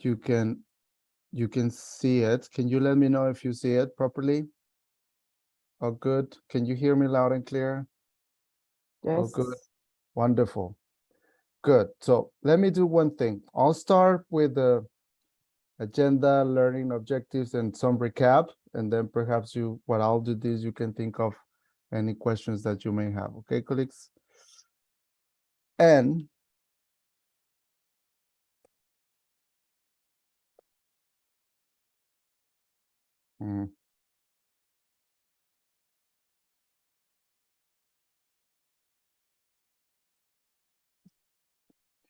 you can see it. Can you let me know if you see it properly? Oh, good. Can you hear me loud and clear? Oh, Yes. good. Wonderful. Good. So let me do one thing. I'll start with the agenda, learning objectives, and some recap. And then perhaps what I'll do is you can think of any questions that you may have. Okay, colleagues? And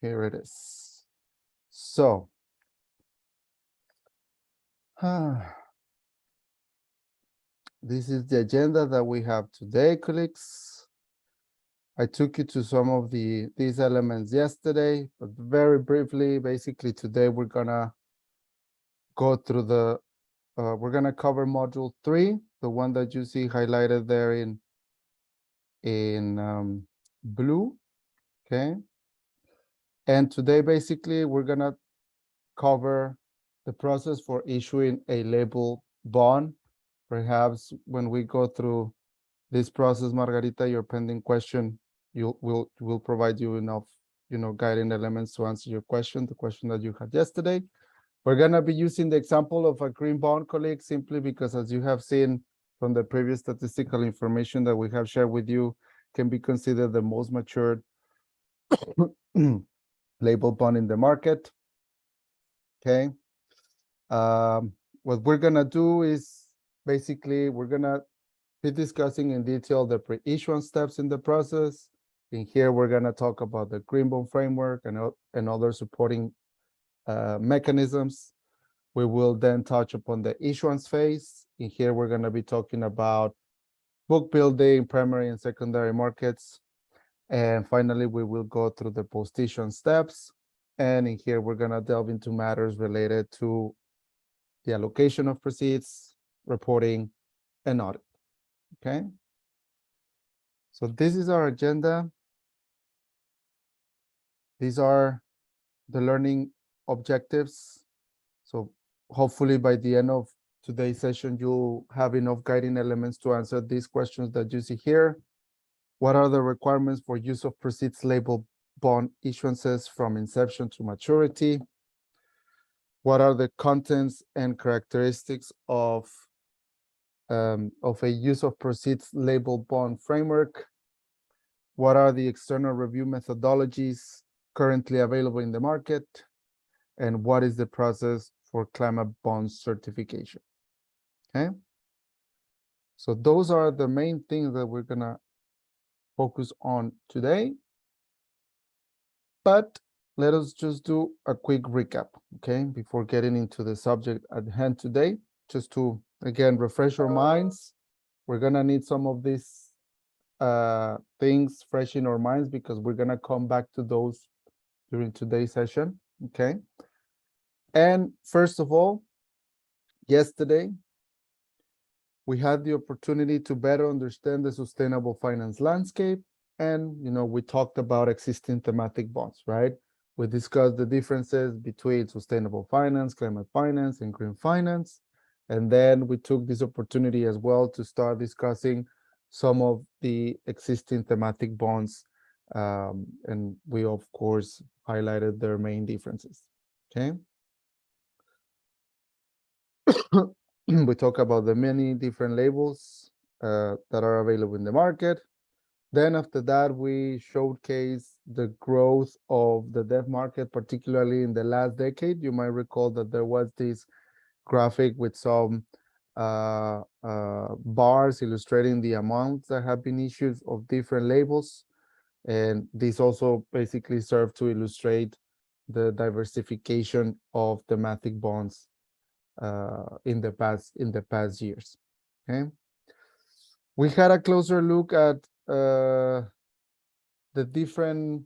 here it is. So, this is the agenda that we have today, colleagues. I took you to some of these elements yesterday, but very briefly, basically today we're gonna go through we're gonna cover module 3, the one that you see highlighted there in blue, okay? And today, basically, we're gonna cover the process for issuing a label bond. Perhaps when we go through this process, Margarita, your pending question, we'll provide you enough, guiding elements to answer your question, the question that you had yesterday. We're gonna be using the example of a green bond, colleague, simply because, as you have seen from the previous statistical information that we have shared with you, can be considered the most matured label bond in the market. Okay. What we're gonna do is basically we're gonna be discussing in detail the pre-issuance steps in the process. In here, we're gonna talk about the green bond framework and other supporting mechanisms. We will then touch upon the issuance phase. In here, we're gonna be talking about book building, primary and secondary markets. And finally, we will go through the post-issuance steps. And in here, we're gonna delve into matters related to the allocation of proceeds, reporting, and audit, okay? So this is our agenda. These are the learning objectives. So hopefully by the end of today's session, you'll have enough guiding elements to answer these questions that you see here. What are the requirements for use of proceeds label bond issuances from inception to maturity? What are the contents and characteristics of a use of proceeds label bond framework? What are the external review methodologies currently available in the market? And what is the process for climate bond certification? Okay. So those are the main things that we're gonna focus on today. But let us just do a quick recap, okay, before getting into the subject at hand today, just to, again, refresh our minds. We're gonna need some of these things fresh in our minds because we're gonna come back to those during today's session, okay? And first of all, yesterday, we had the opportunity to better understand the sustainable finance landscape. And, we talked about existing thematic bonds, right? We discussed the differences between sustainable finance, climate finance, and green finance. And then we took this opportunity as well to start discussing some of the existing thematic bonds. And we, of course, highlighted their main differences, okay? We talk about the many different labels that are available in the market. Then after that, we showcase the growth of the debt market, particularly in the last decade. You might recall that there was this graphic with some bars illustrating the amounts that have been issued of different labels. And this also basically served to illustrate the diversification of thematic bonds in the past years. Okay, we had a closer look at the different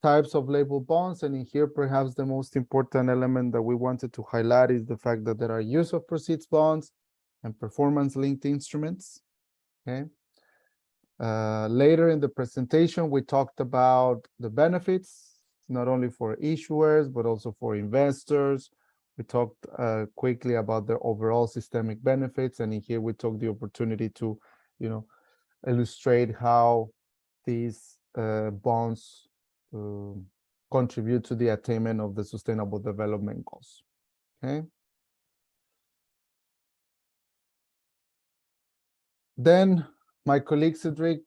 types of label bonds, and in here perhaps the most important element that we wanted to highlight is the fact that there are use of proceeds bonds and performance linked instruments. Okay, later in the presentation we talked about the benefits not only for issuers but also for investors, We talked quickly about the overall systemic benefits, and in here we took the opportunity to, illustrate how these bonds contribute to the attainment of the Sustainable Development Goals. Okay. Then my colleague Cedric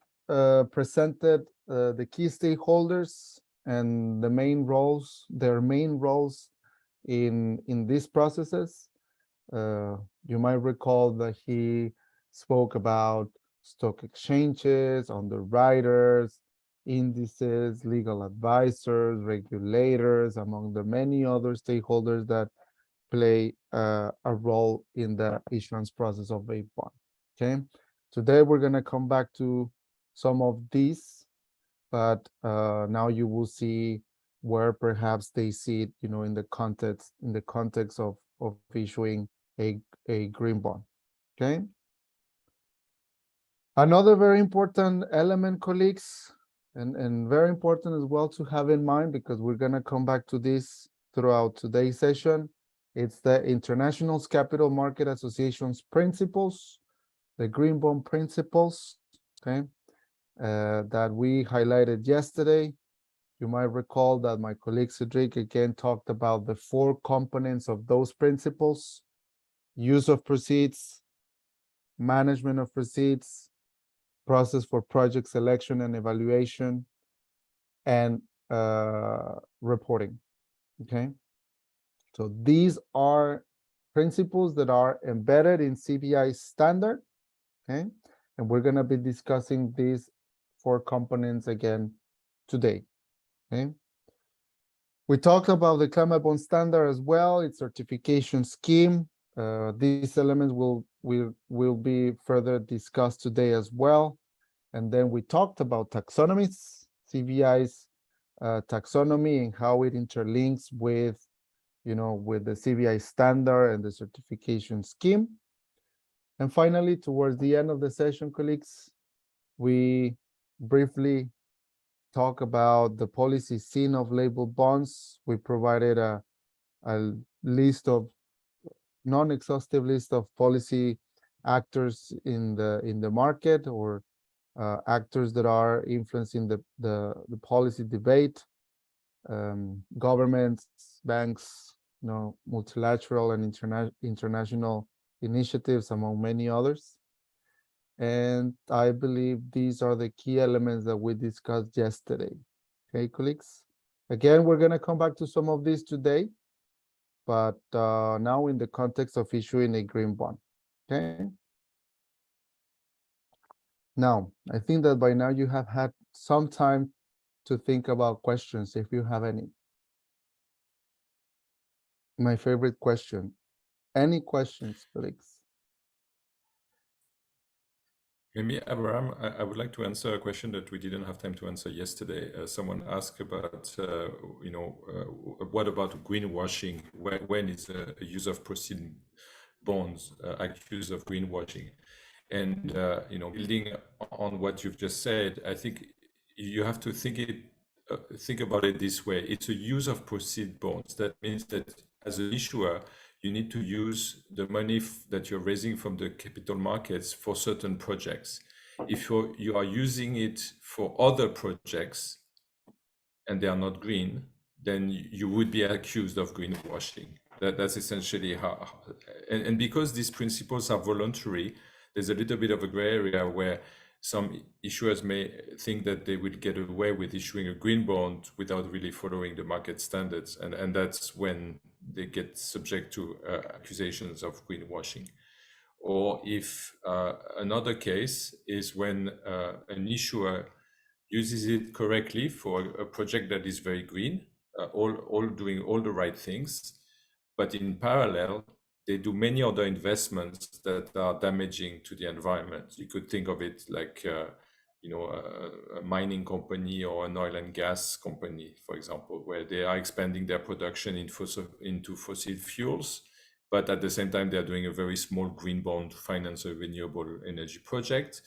presented the key stakeholders and their main roles in these processes. You might recall that he spoke about stock exchanges, underwriters, indices, legal advisors, regulators, among the many other stakeholders that play a role in the issuance process of a bond. Okay, today we're going to come back to some of these, but now you will see where perhaps they see it, in the context of issuing a green bond. Okay. Another very important element, colleagues, and very important as well to have in mind, because we're going to come back to this throughout today's session. It's the International Capital Market Association's principles, the green bond principles, okay, that we highlighted yesterday. You might recall that my colleague Cedric again talked about the 4 components of those principles: use of proceeds, management of proceeds, process for project selection and evaluation, and reporting. Okay, so these are principles that are embedded in CBI standard. Okay, and we're going to be discussing these 4 components again today. Okay, we talked about the climate bond standard as well, its certification scheme. These elements will be further discussed today as well. And then we talked about taxonomies, CBI's taxonomy, and how it interlinks with, with the CBI standard and the certification scheme. And finally, towards the end of the session, colleagues, we briefly talk about the policy scene of labeled bonds. We provided a list of non-exhaustive list of policy actors in the market, or actors that are influencing the policy debate, governments, banks, multilateral and international initiatives, among many others. And I believe these are the key elements that we discussed yesterday. Okay, colleagues. Again, we're going to come back to some of these today, but now in the context of issuing a green bond. Okay. Now, I think that by now you have had some time to think about questions, if you have any. My favorite question. Any questions, colleagues? Maybe, Abraham, I would like to answer a question that we didn't have time to answer yesterday. Someone asked about, what about greenwashing? When is a use of proceeds bonds accused of greenwashing? And, building on what you've just said, I think you have to think about it this way. It's a use of proceeds bonds. That means that as an issuer, you need to use the money that you're raising from the capital markets for certain projects. If you are using it for other projects and they are not green, then you would be accused of greenwashing. That's essentially how, and because these principles are voluntary, there's a little bit of a gray area where some issuers may think that they will get away with issuing a green bond without really following the market standards. And that's when they get subject to accusations of greenwashing. Or if another case is when an issuer uses it correctly for a project that is very green, all doing all the right things, but in parallel, they do many other investments that are damaging to the environment. You could think of it like, a mining company or an oil and gas company, for example, where they are expanding their production into fossil fuels, but at the same time, they're doing a very small green bond to finance a renewable energy project.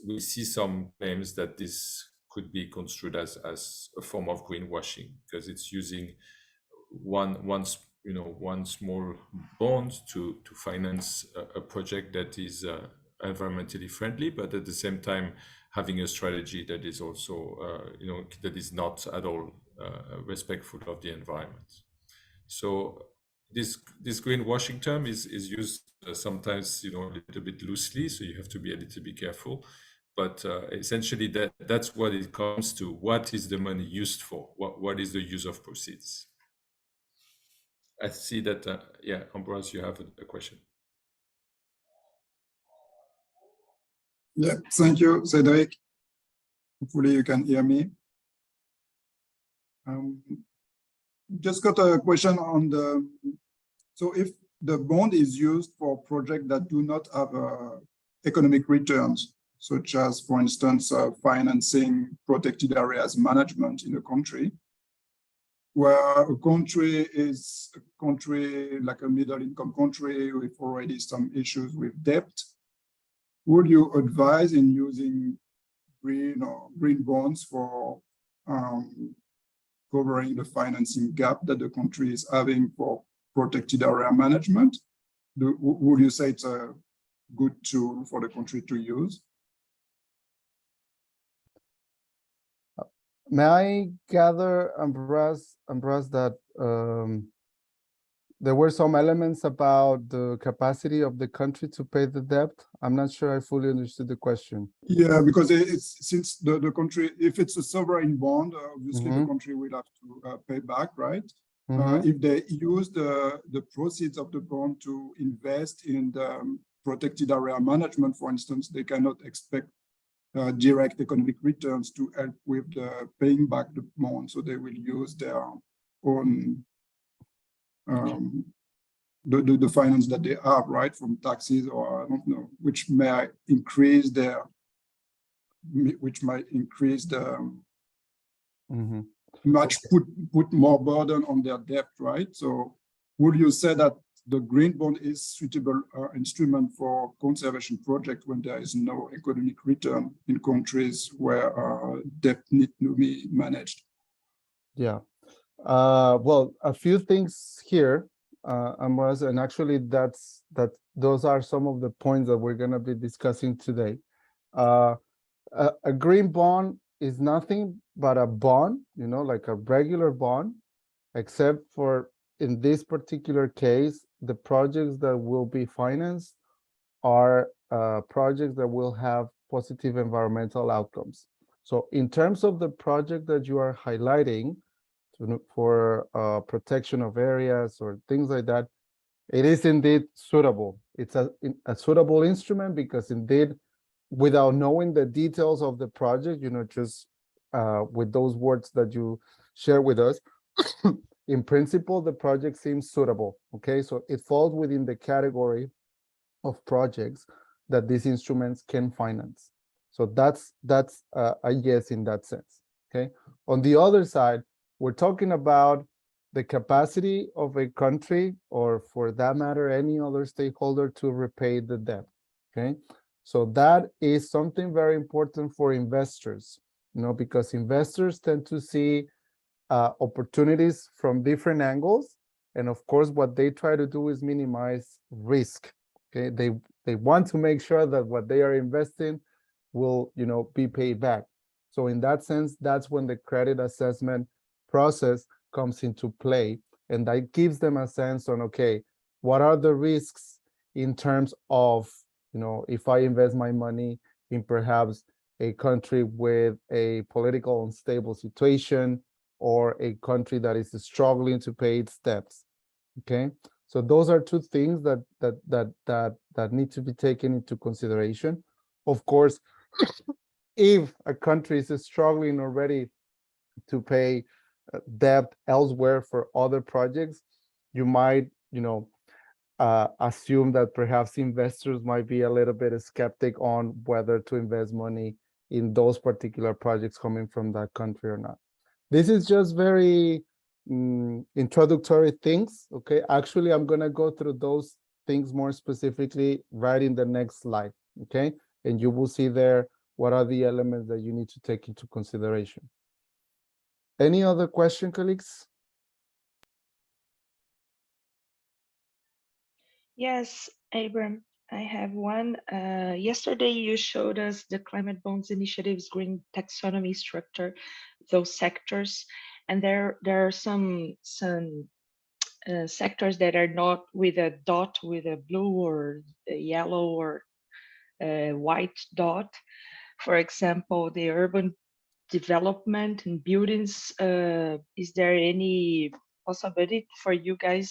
We see some claims that this could be construed as a form of greenwashing, because it's using one one small bond to finance a project that is environmentally friendly, but at the same time having a strategy that is also that is not at all respectful of the environment. So this greenwashing term is used sometimes a little bit loosely, so you have to be a little bit careful. But essentially, that's what it comes to. What is the money used for? What is the use of proceeds? I see that. Yeah, Ambroise, you have a question. Yeah, thank you, Cedric. Hopefully you can hear me. Just got a question on so if the bond is used for projects that do not have economic returns, such as, for instance, financing protected areas management in a country, where a country is a country like a middle income country with already some issues with debt, would you advise in using green bonds for covering the financing gap that the country is having for protected area management? Would you say it's a good tool for the country to use? May I gather, Ambroise, that there were some elements about the capacity of the country to pay the debt? I'm not sure I fully understood the question. Yeah, because it's since the country, if it's a sovereign bond, obviously the country will have to pay back, right? If they use the proceeds of the bond to invest in the protected area management, for instance, they cannot expect direct economic returns to help with the paying back the bond. So they will use their own the finance that they have, right, from taxes, or I don't know, which might increase the put more burden on their debt, right? So would you say that the green bond is suitable instrument for conservation project when there is no economic return in countries where debt need to be managed? Yeah. Well, a few things here, Ambroise, and actually those are some of the points that we're going to be discussing today. A green bond is nothing but a bond, like a regular bond, except for in this particular case, the projects that will be financed are projects that will have positive environmental outcomes. So in terms of the project that you are highlighting for protection of areas or things like that, it is indeed suitable. It's a suitable instrument because indeed, without knowing the details of the project, just with those words that you share with us, in principle, the project seems suitable. Okay, so it falls within the category of projects that these instruments can finance. So that's a yes in that sense. Okay. On the other side, we're talking about the capacity of a country, or for that matter, any other stakeholder, to repay the debt. Okay. So that is something very important for investors, because investors tend to see opportunities from different angles. And of course, what they try to do is minimize risk. Okay, they want to make sure that what they are investing will, be paid back. So in that sense, that's when the credit assessment process comes into play, and that gives them a sense on, okay, what are the risks in terms of, if I invest my money in perhaps a country with a political unstable situation, or a country that is struggling to pay its debts. Okay, so those are two things that need to be taken into consideration. Of course, if a country is struggling already to pay debt elsewhere for other projects, you might, assume that perhaps investors might be a little bit skeptic on whether to invest money in those particular projects coming from that country or not. This is just very introductory things. Okay, actually, I'm going to go through those things more specifically right in the next slide. Okay, and you will see there what are the elements that you need to take into consideration. Any other question, colleagues? Yes, Abram, I have one. Yesterday you showed us the Climate Bonds Initiative's green taxonomy structure, those sectors, and there are some sectors that are not with a dot, with a blue or a yellow or a white dot. For example, the urban development and buildings. Is there any possibility for you guys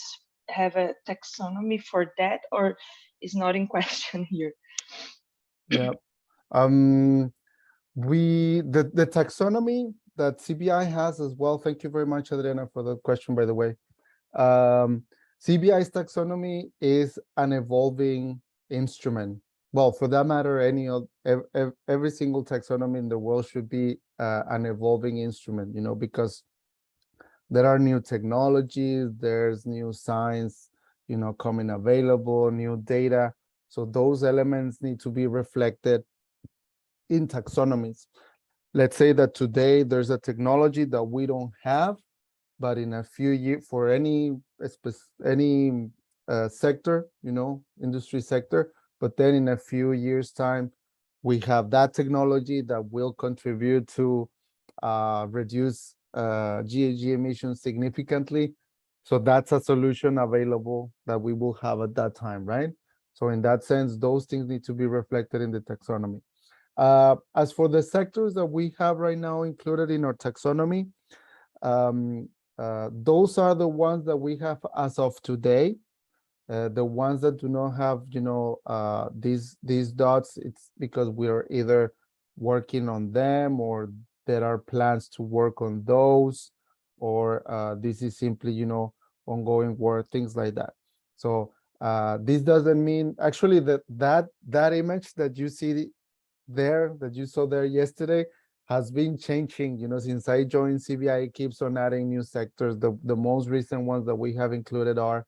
have a taxonomy for that, or is not in question here? Yeah. The taxonomy that CBI has as well. Thank you very much, Adriana, for the question, by the way. CBI's taxonomy is an evolving instrument. Well, for that matter, every single taxonomy in the world should be an evolving instrument, you know, because there are new technologies, there's new science, you know, coming available, new data. So those elements need to be reflected in taxonomies. Let's say that today there's a technology that we don't have, but in a few years, for any sector, you know, industry sector, but then in a few years' time, we have that technology that will contribute to reduce GHG emissions significantly. So that's a solution available that we will have at that time, right? So in that sense, those things need to be reflected in the taxonomy. As for the sectors that we have right now included in our taxonomy, those are the ones that we have as of today. The ones that do not have, you know, these dots, it's because we are either working on them or there are plans to work on those, or this is simply, you know, ongoing work, things like that. So this doesn't mean actually that image that you see there, that you saw there yesterday, has been changing, you know, since I joined CBI. It keeps on adding new sectors. The most recent ones that we have included are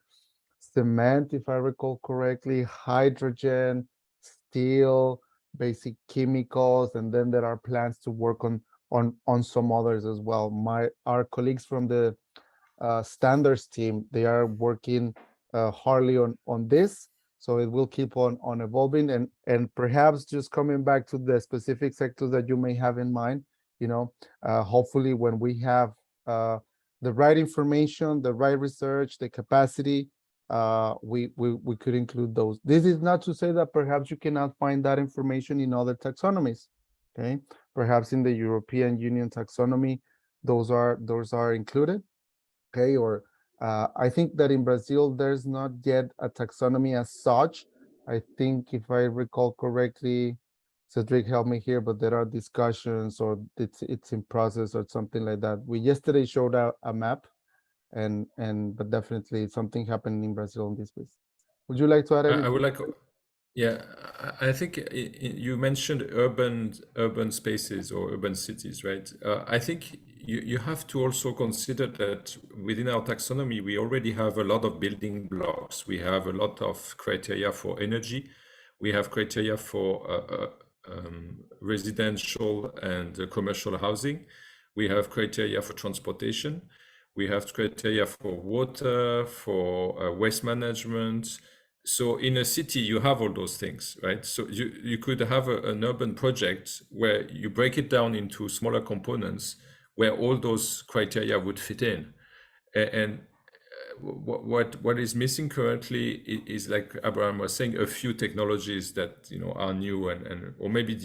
cement, if I recall correctly, hydrogen, steel, basic chemicals, and then there are plans to work on some others as well. Our colleagues from the standards team, they are working hardly on this, so it will keep on evolving. And perhaps just coming back to the specific sectors that you may have in mind, you know, hopefully when we have the right information, the right research, the capacity, we could include those. This is not to say that perhaps you cannot find that information in other taxonomies. Okay, perhaps in the European Union taxonomy, those are included. Okay, or I think that in Brazil there's not yet a taxonomy as such. I think, if I recall correctly, Cedric, help me here, but there are discussions, or it's in process or something like that. We yesterday showed a map, but definitely something happened in Brazil in this space. Would you like to add anything? I would like, yeah, I think you mentioned urban spaces or urban cities, right? I think you have to also consider that within our taxonomy, we already have a lot of building blocks. We have a lot of criteria for energy. We have criteria for residential and commercial housing. We have criteria for transportation. We have criteria for water, for waste management. So in a city, you have all those things, right? So you could have an urban project where you break it down into smaller components where all those criteria would fit in. And what is missing currently is, like Abraham was saying, a few technologies that, you know, are new or maybe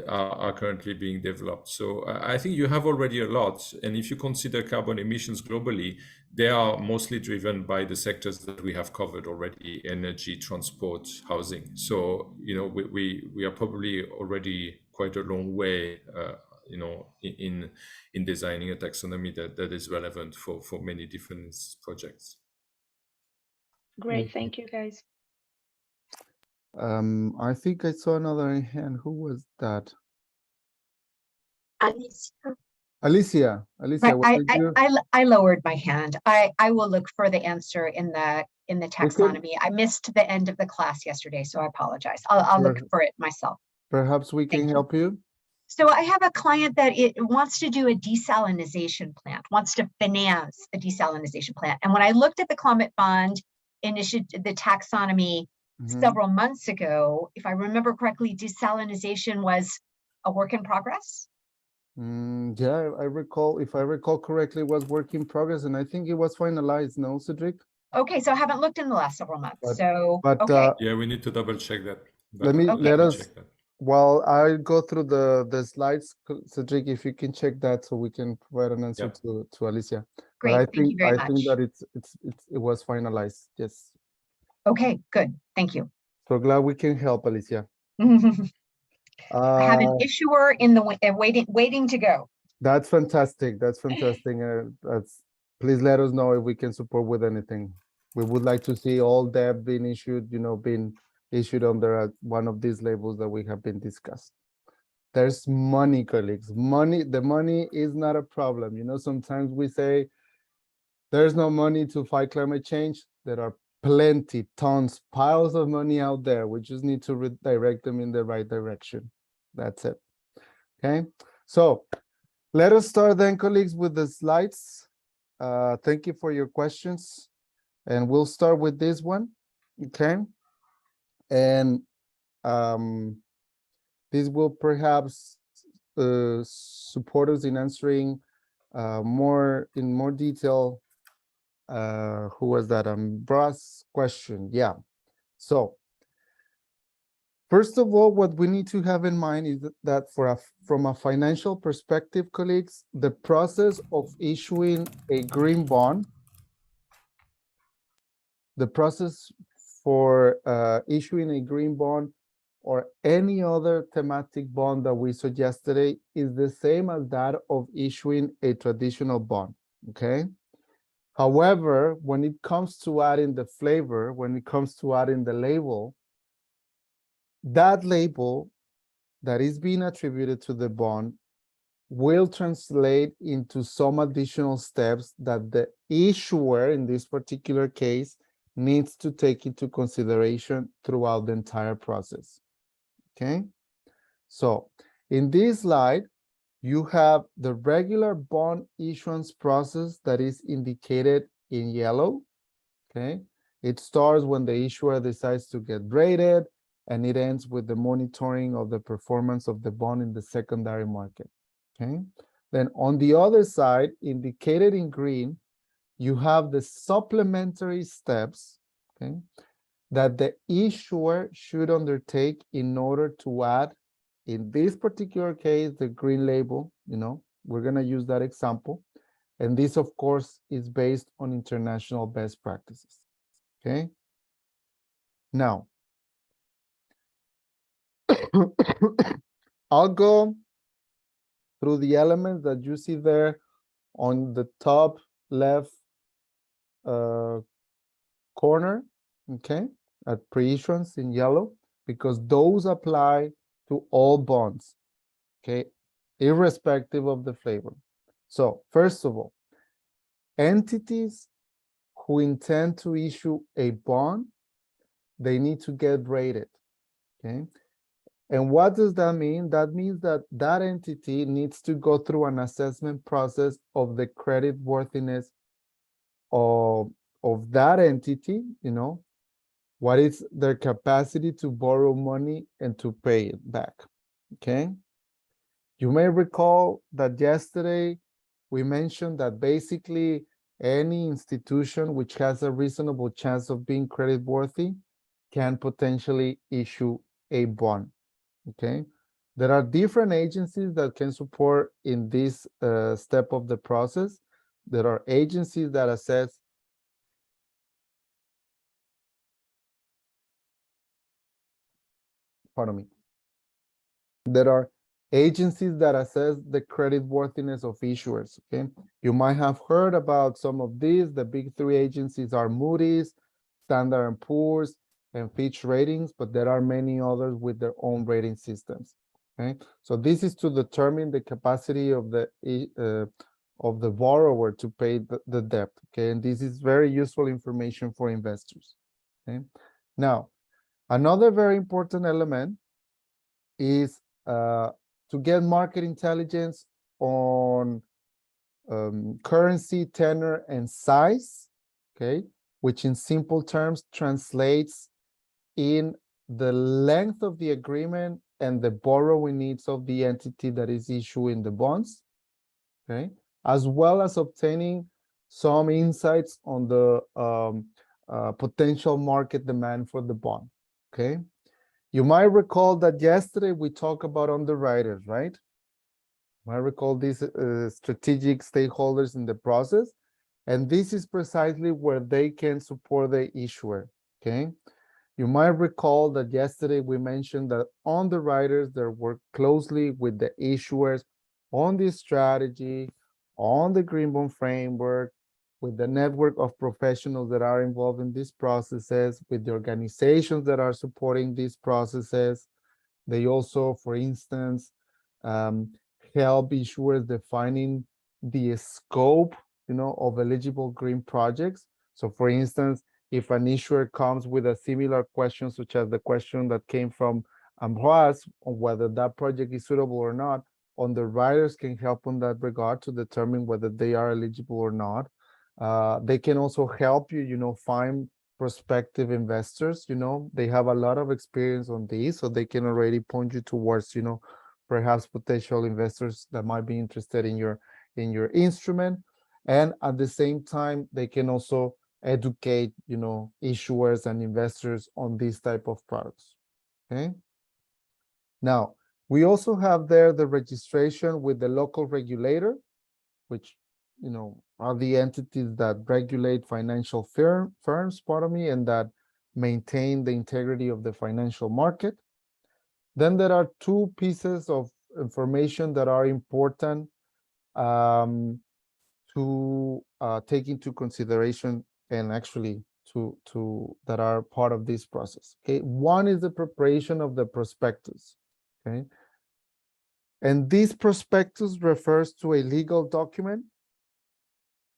are currently being developed. So I think you have already a lot. And if you consider carbon emissions globally, they are mostly driven by the sectors that we have covered already: energy, transport, housing. So, you know, we are probably already quite a long way, you know, in designing a taxonomy that is relevant for many different projects. Great, thank you guys. I think I saw another hand. Who was that? Alicia. Alicia, what did you? I lowered my hand. I will look for the answer in the taxonomy. I missed the end of the class yesterday, so I apologize. I'll look for it myself. Perhaps we can help you. So I have a client that it wants to do a desalination plant, wants to finance a desalination plant. And when I looked at the climate bond initiated the taxonomy Mhm. several months ago. If I remember correctly, desalinization was a work in progress. Yeah, I recall, if I recall correctly, it was work in progress, and I think it was finalized, no, Cedric? Okay, so I haven't looked in the last several months. But- So, But okay, Yeah, we need to double check that. let me, Okay. let me us, check that. while I go through the slides, Cedric, if you can check that so we can provide an answer Yeah. to Alicia. But great. I Thank you think, very I much. think that it was finalized, yes. Okay, good. Thank you. So glad we can help, Alicia. I have an Uh, issuer in the waiting to go. That's fantastic. That's fantastic. Please let us know if we can support with anything. We would like to see all debt being issued, being issued under one of these labels that we have been discussed. There's money, colleagues. The money is not a problem. Sometimes we say there's no money to fight climate change. There are plenty, tons, piles of money out there. We just need to redirect them in the right direction. That's it. Okay. So let us start then, colleagues, with the slides. Thank you for your questions. And we'll start with this one, okay? And this will perhaps support us in answering in more detail. Who was that? Bra's question, yeah. So, first of all, what we need to have in mind is that from a financial perspective, colleagues, the process of issuing a green bond, the process for issuing a green bond or any other thematic bond that we saw yesterday is the same as that of issuing a traditional bond, okay? However, when it comes to adding the flavor, when it comes to adding the label, that label that is being attributed to the bond will translate into some additional steps that the issuer, in this particular case, needs to take into consideration throughout the entire process. Okay? So, in this slide, you have the regular bond issuance process that is indicated in yellow. Okay? It starts when the issuer decides to get rated, and it ends with the monitoring of the performance of the bond in the secondary market. Okay. Then on the other side, indicated in green, you have the supplementary steps, okay, that the issuer should undertake in order to add, in this particular case, the green label. We're going to use that example. And this, of course, is based on international best practices. Okay. Now, I'll go through the elements that you see there on the top left corner, okay, at pre-issuance in yellow, because those apply to all bonds, okay, irrespective of the flavor. So first of all, entities who intend to issue a bond, they need to get rated, okay? And what does that mean? That means that that entity needs to go through an assessment process of the credit worthiness of that entity, what is their capacity to borrow money and to pay it back, okay? You may recall that yesterday we mentioned that basically any institution which has a reasonable chance of being credit worthy can potentially issue a bond, okay? There are different agencies that can support in this step of the process. There are agencies that assess pardon me. There are agencies that assess the credit worthiness of issuers, okay? You might have heard about some of these. The big three agencies are Moody's, Standard & Poor's, and Fitch Ratings, but there are many others with their own rating systems, okay? So this is to determine the capacity of the borrower to pay the debt, okay? And this is very useful information for investors, okay? Now, another very important element is to get market intelligence on currency, tenor, and size, okay? which in simple terms translates in the length of the agreement and the borrowing needs of the entity that is issuing the bonds, okay, as well as obtaining some insights on the potential market demand for the bond, okay? You might recall that yesterday we talked about underwriters, right? You might recall these strategic stakeholders in the process, and this is precisely where they can support the issuer, okay? You might recall that yesterday we mentioned that underwriters that work closely with the issuers on this strategy, on the green bond framework, with the network of professionals that are involved in these processes, with the organizations that are supporting these processes. They also, for instance, help issuers defining the scope, of eligible green projects. So for instance, if an issuer comes with a similar question, such as the question that came from Ambroise on whether that project is suitable or not, underwriters can help in that regard to determine whether they are eligible or not. They can also help you, find prospective investors. They have a lot of experience on these, so they can already point you towards, perhaps potential investors that might be interested in your instrument. And at the same time, they can also educate, issuers and investors on these type of products, okay? Now, we also have there the registration with the local regulator, which, are the entities that regulate financial firms, and that maintain the integrity of the financial market. Then there are two pieces of information that are important to take into consideration, and actually to that are part of this process. Okay, one is the preparation of the prospectus. Okay, and this prospectus refers to a legal document.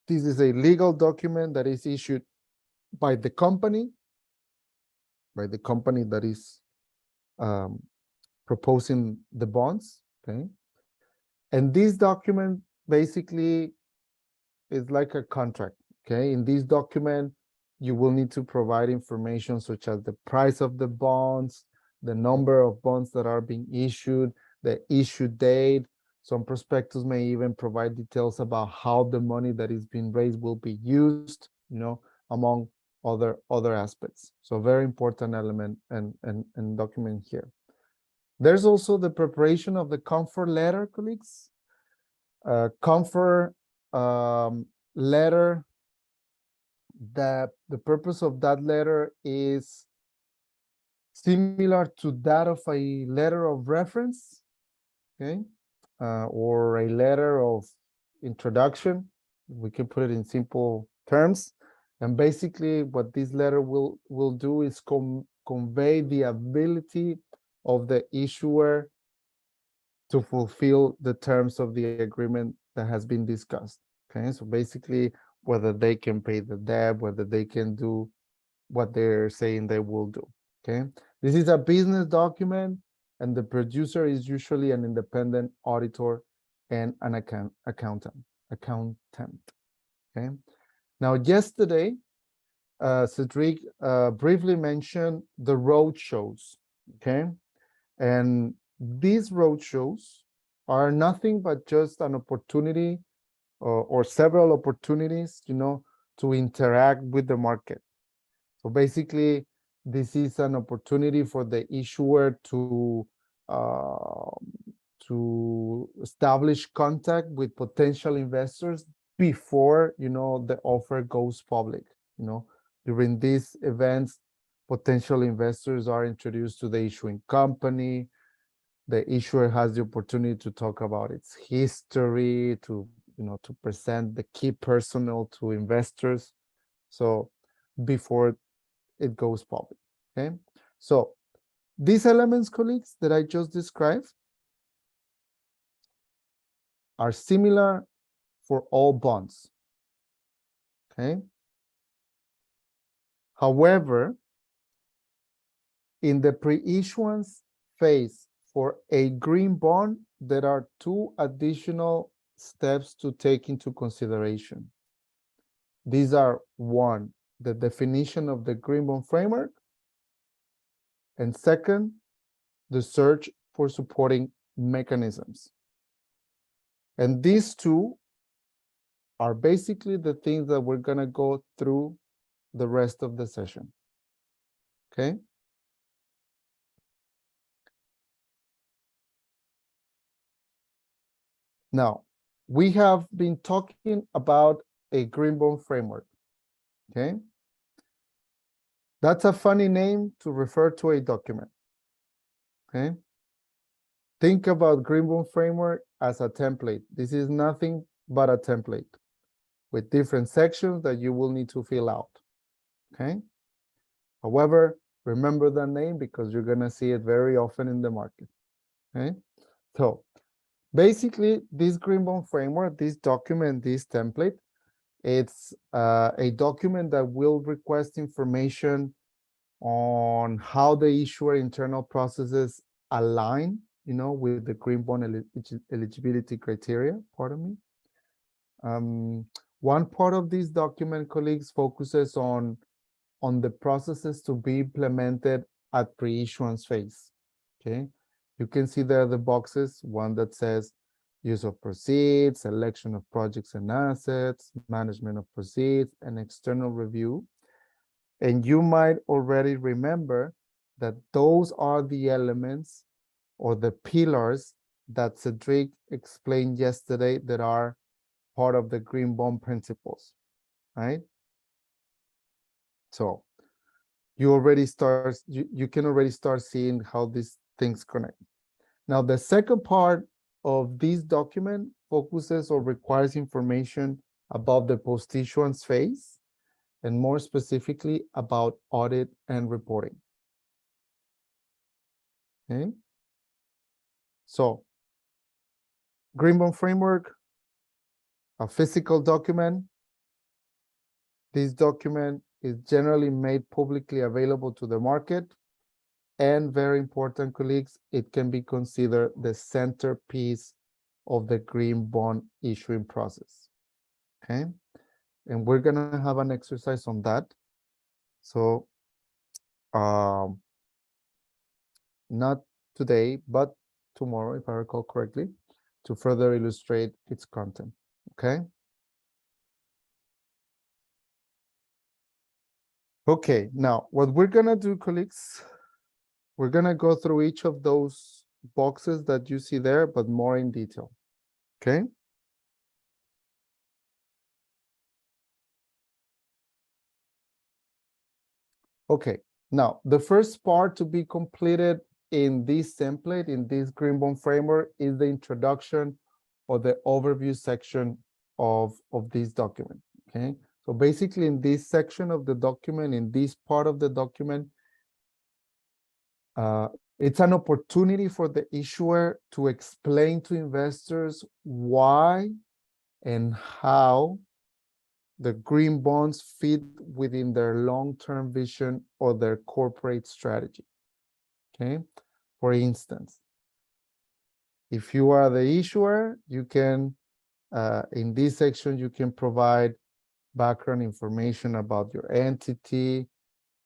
This is a legal document that is issued by the company that is proposing the bonds. Okay, and this document basically is like a contract. Okay, in this document, you will need to provide information such as the price of the bonds, the number of bonds that are being issued, the issue date. Some prospectus may even provide details about how the money that is being raised will be used, among other aspects. So very important element and document here. There's also the preparation of the comfort letter, colleagues. Comfort letter, that the purpose of that letter is similar to that of a letter of reference, okay, or a letter of introduction. We can put it in simple terms, and basically what this letter will do is convey the ability of the issuer to fulfill the terms of the agreement that has been discussed. Okay, so basically whether they can pay the debt, whether they can do what they're saying they will do. Okay, this is a business document, and the producer is usually an independent auditor and an accountant. Okay, now yesterday, Cedric briefly mentioned the road shows. Okay, and these road shows are nothing but just an opportunity or several opportunities, to interact with the market. So basically, this is an opportunity for the issuer to establish contact with potential investors before, the offer goes public. During these events, potential investors are introduced to the issuing company. The issuer has the opportunity to talk about its history, to present the key personnel to investors. So before it goes public. Okay, so these elements, colleagues, that I just described are similar for all bonds. Okay, however, in the pre-issuance phase for a green bond, there are two additional steps to take into consideration. These are: one, the definition of the green bond framework. And second, the search for supporting mechanisms. And these two are basically the things that we're going to go through the rest of the session. Okay? Now, we have been talking about a green bond framework. Okay? That's a funny name to refer to a document. Okay? Think about green bond framework as a template. This is nothing but a template with different sections that you will need to fill out. Okay? However, remember that name because you're going to see it very often in the market. Okay? So basically, this green bond framework, this document, this template, it's a document that will request information on how the issuer internal processes align, with the green bond eligibility criteria, pardon me. One part of this document, colleagues, focuses on the processes to be implemented at pre-issuance phase. Okay, you can see there the boxes, one that says use of proceeds, selection of projects and assets, management of proceeds, and external review. And you might already remember that those are the elements or the pillars that Cedric explained yesterday that are part of the green bond principles, right? So you can already start seeing how these things connect. Now, the second part of this document focuses or requires information about the post-issuance phase, and more specifically about audit and reporting. Okay. So, green bond framework, a physical document. This document is generally made publicly available to the market. And very important, colleagues, it can be considered the centerpiece of the green bond issuing process. Okay. And we're going to have an exercise on that. So, not today, but tomorrow, if I recall correctly, to further illustrate its content. Okay. Okay, now what we're gonna do, colleagues, we're gonna go through each of those boxes that you see there, but more in detail. Okay. Okay, now the first part to be completed in this template, in this green bond framework, is the introduction or the overview section of this document. Okay, so basically in this section of the document, in this part of the document, it's an opportunity for the issuer to explain to investors why and how the green bonds fit within their long-term vision or their corporate strategy. Okay, for instance, if you are the issuer, you can, in this section, you can provide background information about your entity.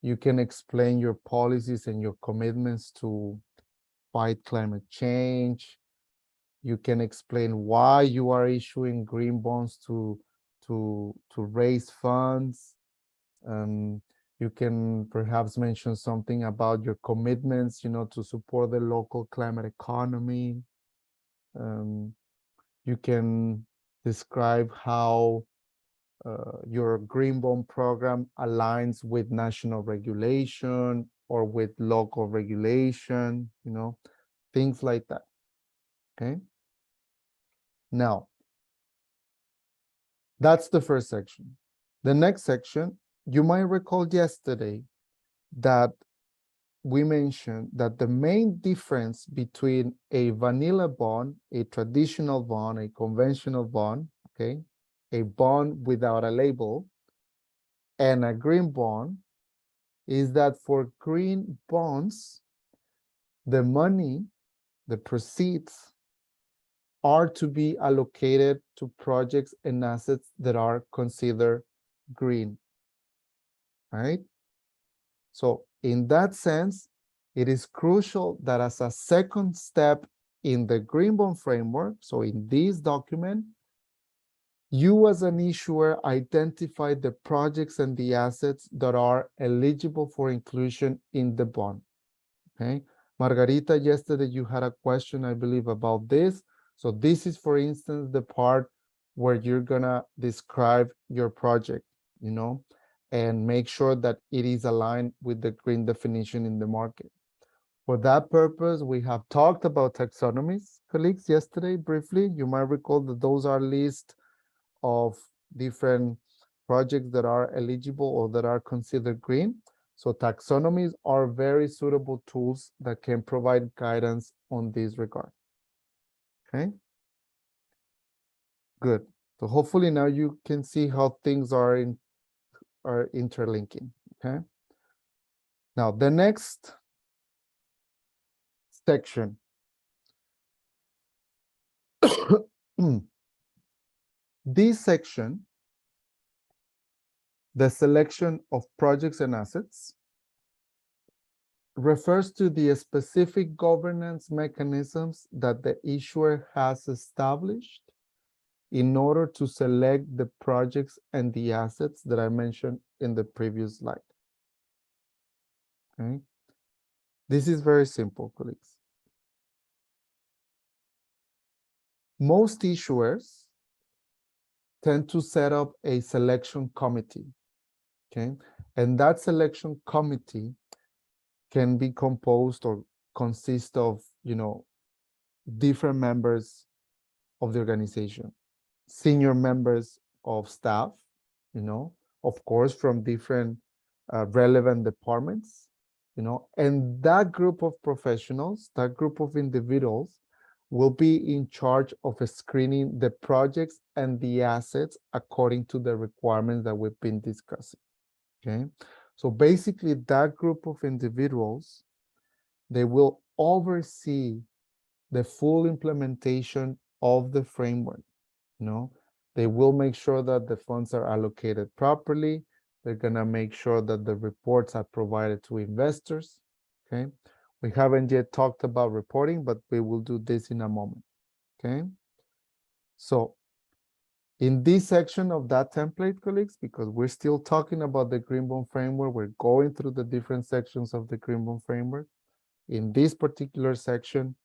You can explain your policies and your commitments to fight climate change. You can explain why you are issuing green bonds to raise funds. You can perhaps mention something about your commitments, to support the local climate economy. You can describe how your green bond program aligns with national regulation or with local regulation, things like that. Okay. Now, that's the first section. The next section, you might recall yesterday that we mentioned that the main difference between a vanilla bond, a traditional bond, a conventional bond, okay, a bond without a label, and a green bond is that for green bonds, the money, the proceeds, are to be allocated to projects and assets that are considered green. right? So in that sense, it is crucial that as a second step in the green bond framework, so in this document, you as an issuer identify the projects and the assets that are eligible for inclusion in the bond. Okay, Margarita, yesterday you had a question, I believe, about this. So this is, for instance, the part where you're gonna describe your project, you know, and make sure that it is aligned with the green definition in the market. For that purpose, we have talked about taxonomies, colleagues, yesterday briefly. You might recall that those are lists of different projects that are eligible or that are considered green. So taxonomies are very suitable tools that can provide guidance on this regard. Okay. Good. So hopefully now you can see how things are interlinking. Okay. Now the next section. This section, the selection of projects and assets, refers to the specific governance mechanisms that the issuer has established in order to select the projects and the assets that I mentioned in the previous slide. Okay. This is very simple, colleagues. Most issuers tend to set up a selection committee, okay? And that selection committee can be composed or consist of, you know, different members of the organization, senior members of staff, you know, of course, from different relevant departments, you know, and that group of professionals, that group of individuals will be in charge of screening the projects and the assets according to the requirements that we've been discussing, okay? So basically that group of individuals, they will oversee the full implementation of the framework, you know? They will make sure that the funds are allocated properly. They're gonna make sure that the reports are provided to investors, okay? We haven't yet talked about reporting, but we will do this in a moment, okay? So in this section of that template, colleagues, because we're still talking about the Green Bond Framework, we're going through the different sections of the Green Bond Framework. In this particular section,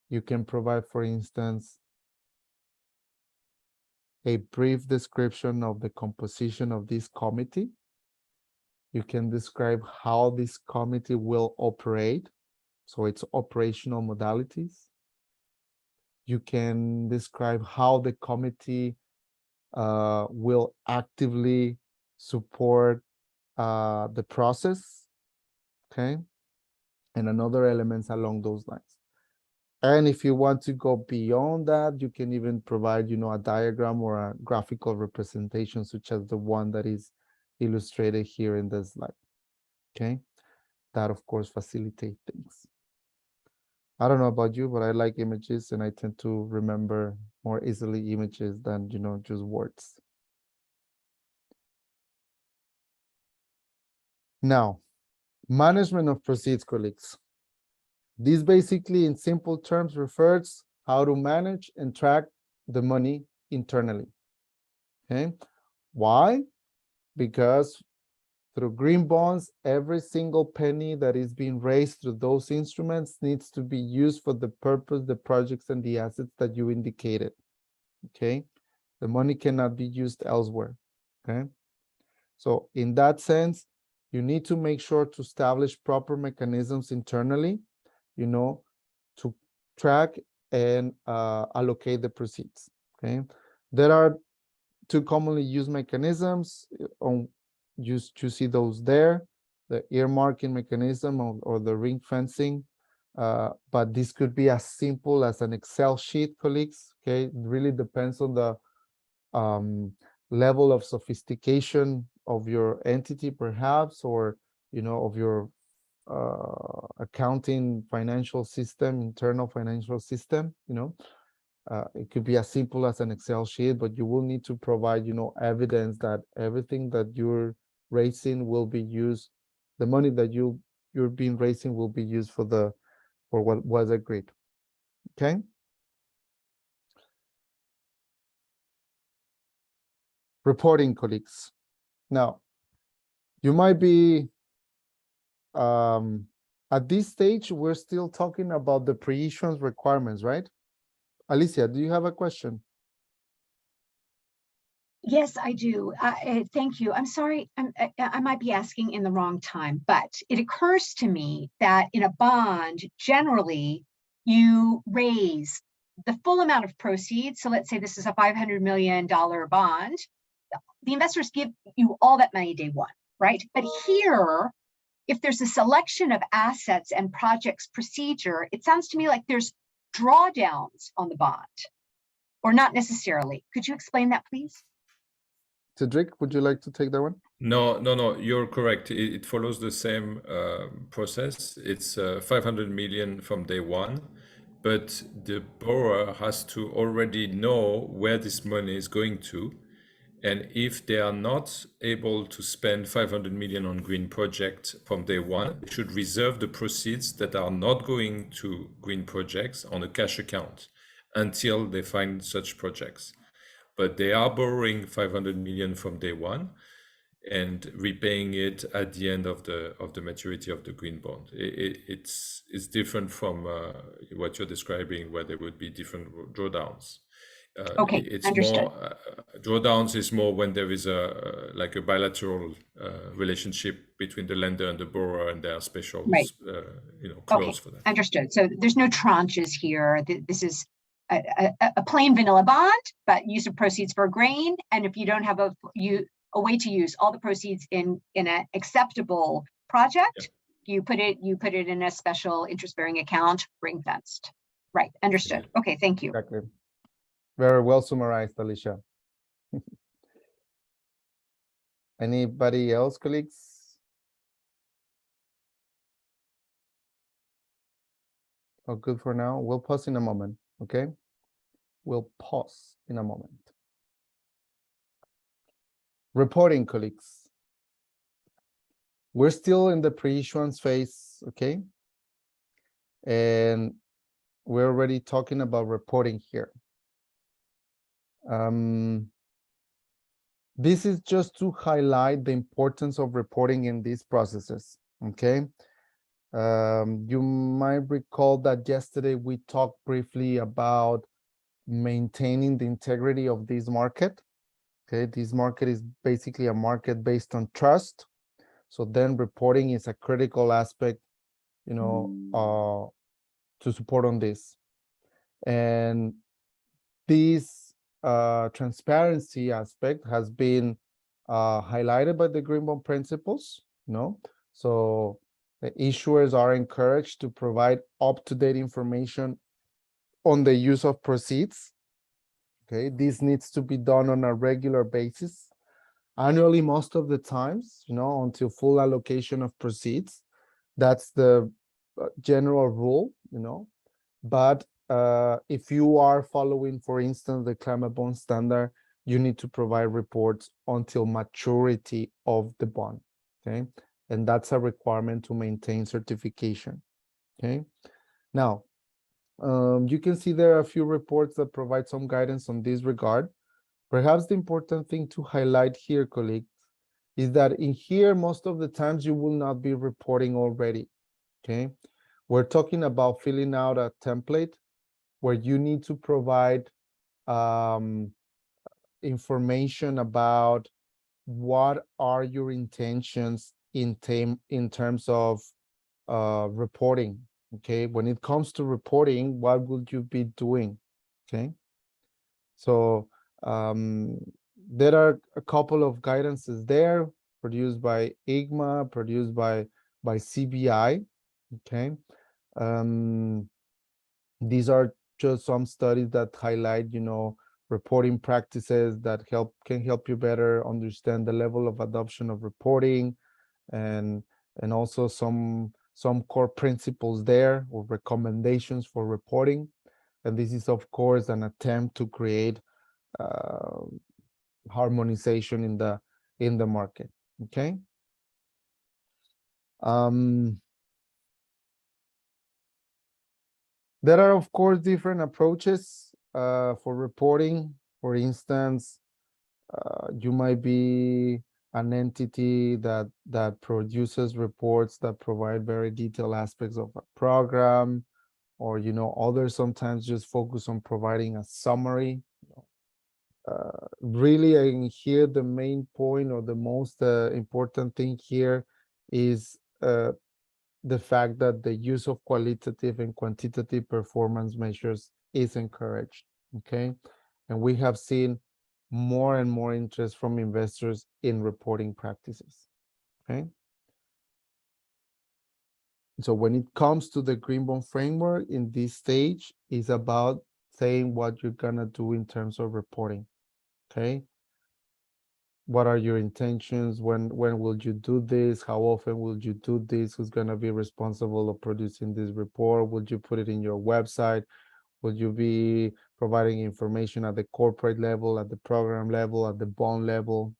you can provide, for instance, a brief description of the composition of this committee. You can describe how this committee will operate, so its operational modalities. You can describe how the committee will actively support the process, okay? And another elements along those lines. And if you want to go beyond that, you can even provide, you know, a diagram or a graphical representation, such as the one that is illustrated here in this slide, okay? That, of course, facilitate things. I don't know about you, but I like images and I tend to remember more easily images than, you know, just words. Now, management of proceeds, colleagues. This basically, in simple terms, refers how to manage and track the money internally. Okay, why? Because through green bonds, every single penny that is being raised through those instruments needs to be used for the purpose, the projects, and the assets that you indicated. Okay, the money cannot be used elsewhere. Okay, so in that sense, you need to make sure to establish proper mechanisms internally, you know, to track and allocate the proceeds. Okay, there are two commonly used mechanisms. You see those there, the earmarking mechanism or the ring fencing. But this could be as simple as an Excel sheet, colleagues. Okay, it really depends on the level of sophistication of your entity, perhaps, or, you know, of your accounting financial system, internal financial system, you know. It could be as simple as an Excel sheet, but you will need to provide, you know, evidence that everything that you're raising will be used, the money that you're being raising will be used for what was agreed. Okay. Reporting, colleagues. Now, you might be at this stage, we're still talking about the pre-issuance requirements, right? Alicia, do you have a question? Yes, I do. Thank you. I'm sorry, I might be asking in the wrong time, but it occurs to me that in a bond, generally, you raise the full amount of proceeds. So let's say this is a $500 million bond. The investors give you all that money day one, right? But here, if there's a selection of assets and projects procedure, it sounds to me like there's drawdowns on the bond, or not necessarily. Could you explain that, please? Cedric, would you like to take that one? No, you're correct. It follows the same process. It's 500 million from day one, but the borrower has to already know where this money is going to. And if they are not able to spend 500 million on green projects from day one, they should reserve the proceeds that are not going to green projects on a cash account until they find such projects. But they are borrowing 500 million from day one and repaying it at the end of the maturity of the green bond. It's different from what you're describing, where there would be different drawdowns. Okay, it's understood. more drawdowns is more when there is a like a bilateral relationship between the lender and the borrower, and there are special Right. clause for that. Understood. So there's no tranches here. This is a plain vanilla bond, but use of proceeds for grain. And if you don't have a way to use all the proceeds in an acceptable project, you put it in a special interest-bearing account, ring fenced. Right. Understood. Okay. Thank you. Exactly. Very well summarized, Alicia. Anybody else, colleagues? Oh, good for now. We'll pause in a moment, okay? We'll pause in a moment. Reporting, colleagues. We're still in the pre-issuance phase, okay? And we're already talking about reporting here. This is just to highlight the importance of reporting in these processes, okay? You might recall that yesterday we talked briefly about maintaining the integrity of this market. Okay, this market is basically a market based on trust. So then reporting is a critical aspect, you know, to support on this. And this transparency aspect has been highlighted by the Green Bond Principles, you know. So the issuers are encouraged to provide up-to-date information on the use of proceeds. Okay, this needs to be done on a regular basis, annually most of the times, you know, until full allocation of proceeds. That's the general rule, you know. But if you are following, for instance, the climate bond standard, you need to provide reports until maturity of the bond, okay? And that's a requirement to maintain certification, okay? Now, you can see there are a few reports that provide some guidance on this regard. Perhaps the important thing to highlight here, colleagues, is that in here, most of the times you will not be reporting already, okay? We're talking about filling out a template where you need to provide information about what are your intentions in terms of reporting. Okay, when it comes to reporting, what would you be doing? Okay, so there are a couple of guidances there produced by IGMA, produced by CBI. Okay, these are just some studies that highlight, you know, reporting practices that can help you better understand the level of adoption of reporting, and also some core principles there or recommendations for reporting. And this is, of course, an attempt to create harmonization in the market. Okay. Um, there are, of course, different approaches for reporting. For instance, you might be an entity that produces reports that provide very detailed aspects of a program, or others sometimes just focus on providing a summary. Really, I here the main point, or the most important thing here is the fact that the use of qualitative and quantitative performance measures is encouraged. Okay, and we have seen more and more interest from investors in reporting practices. Okay, so when it comes to the green bond framework in this stage, is about saying what you're gonna do in terms of reporting. Okay, what are your intentions? When will you do this? How often will you do this? Who's gonna be responsible of producing this report? Will you put it in your website? Will you be providing information at the corporate level, at the program level, at the bond level?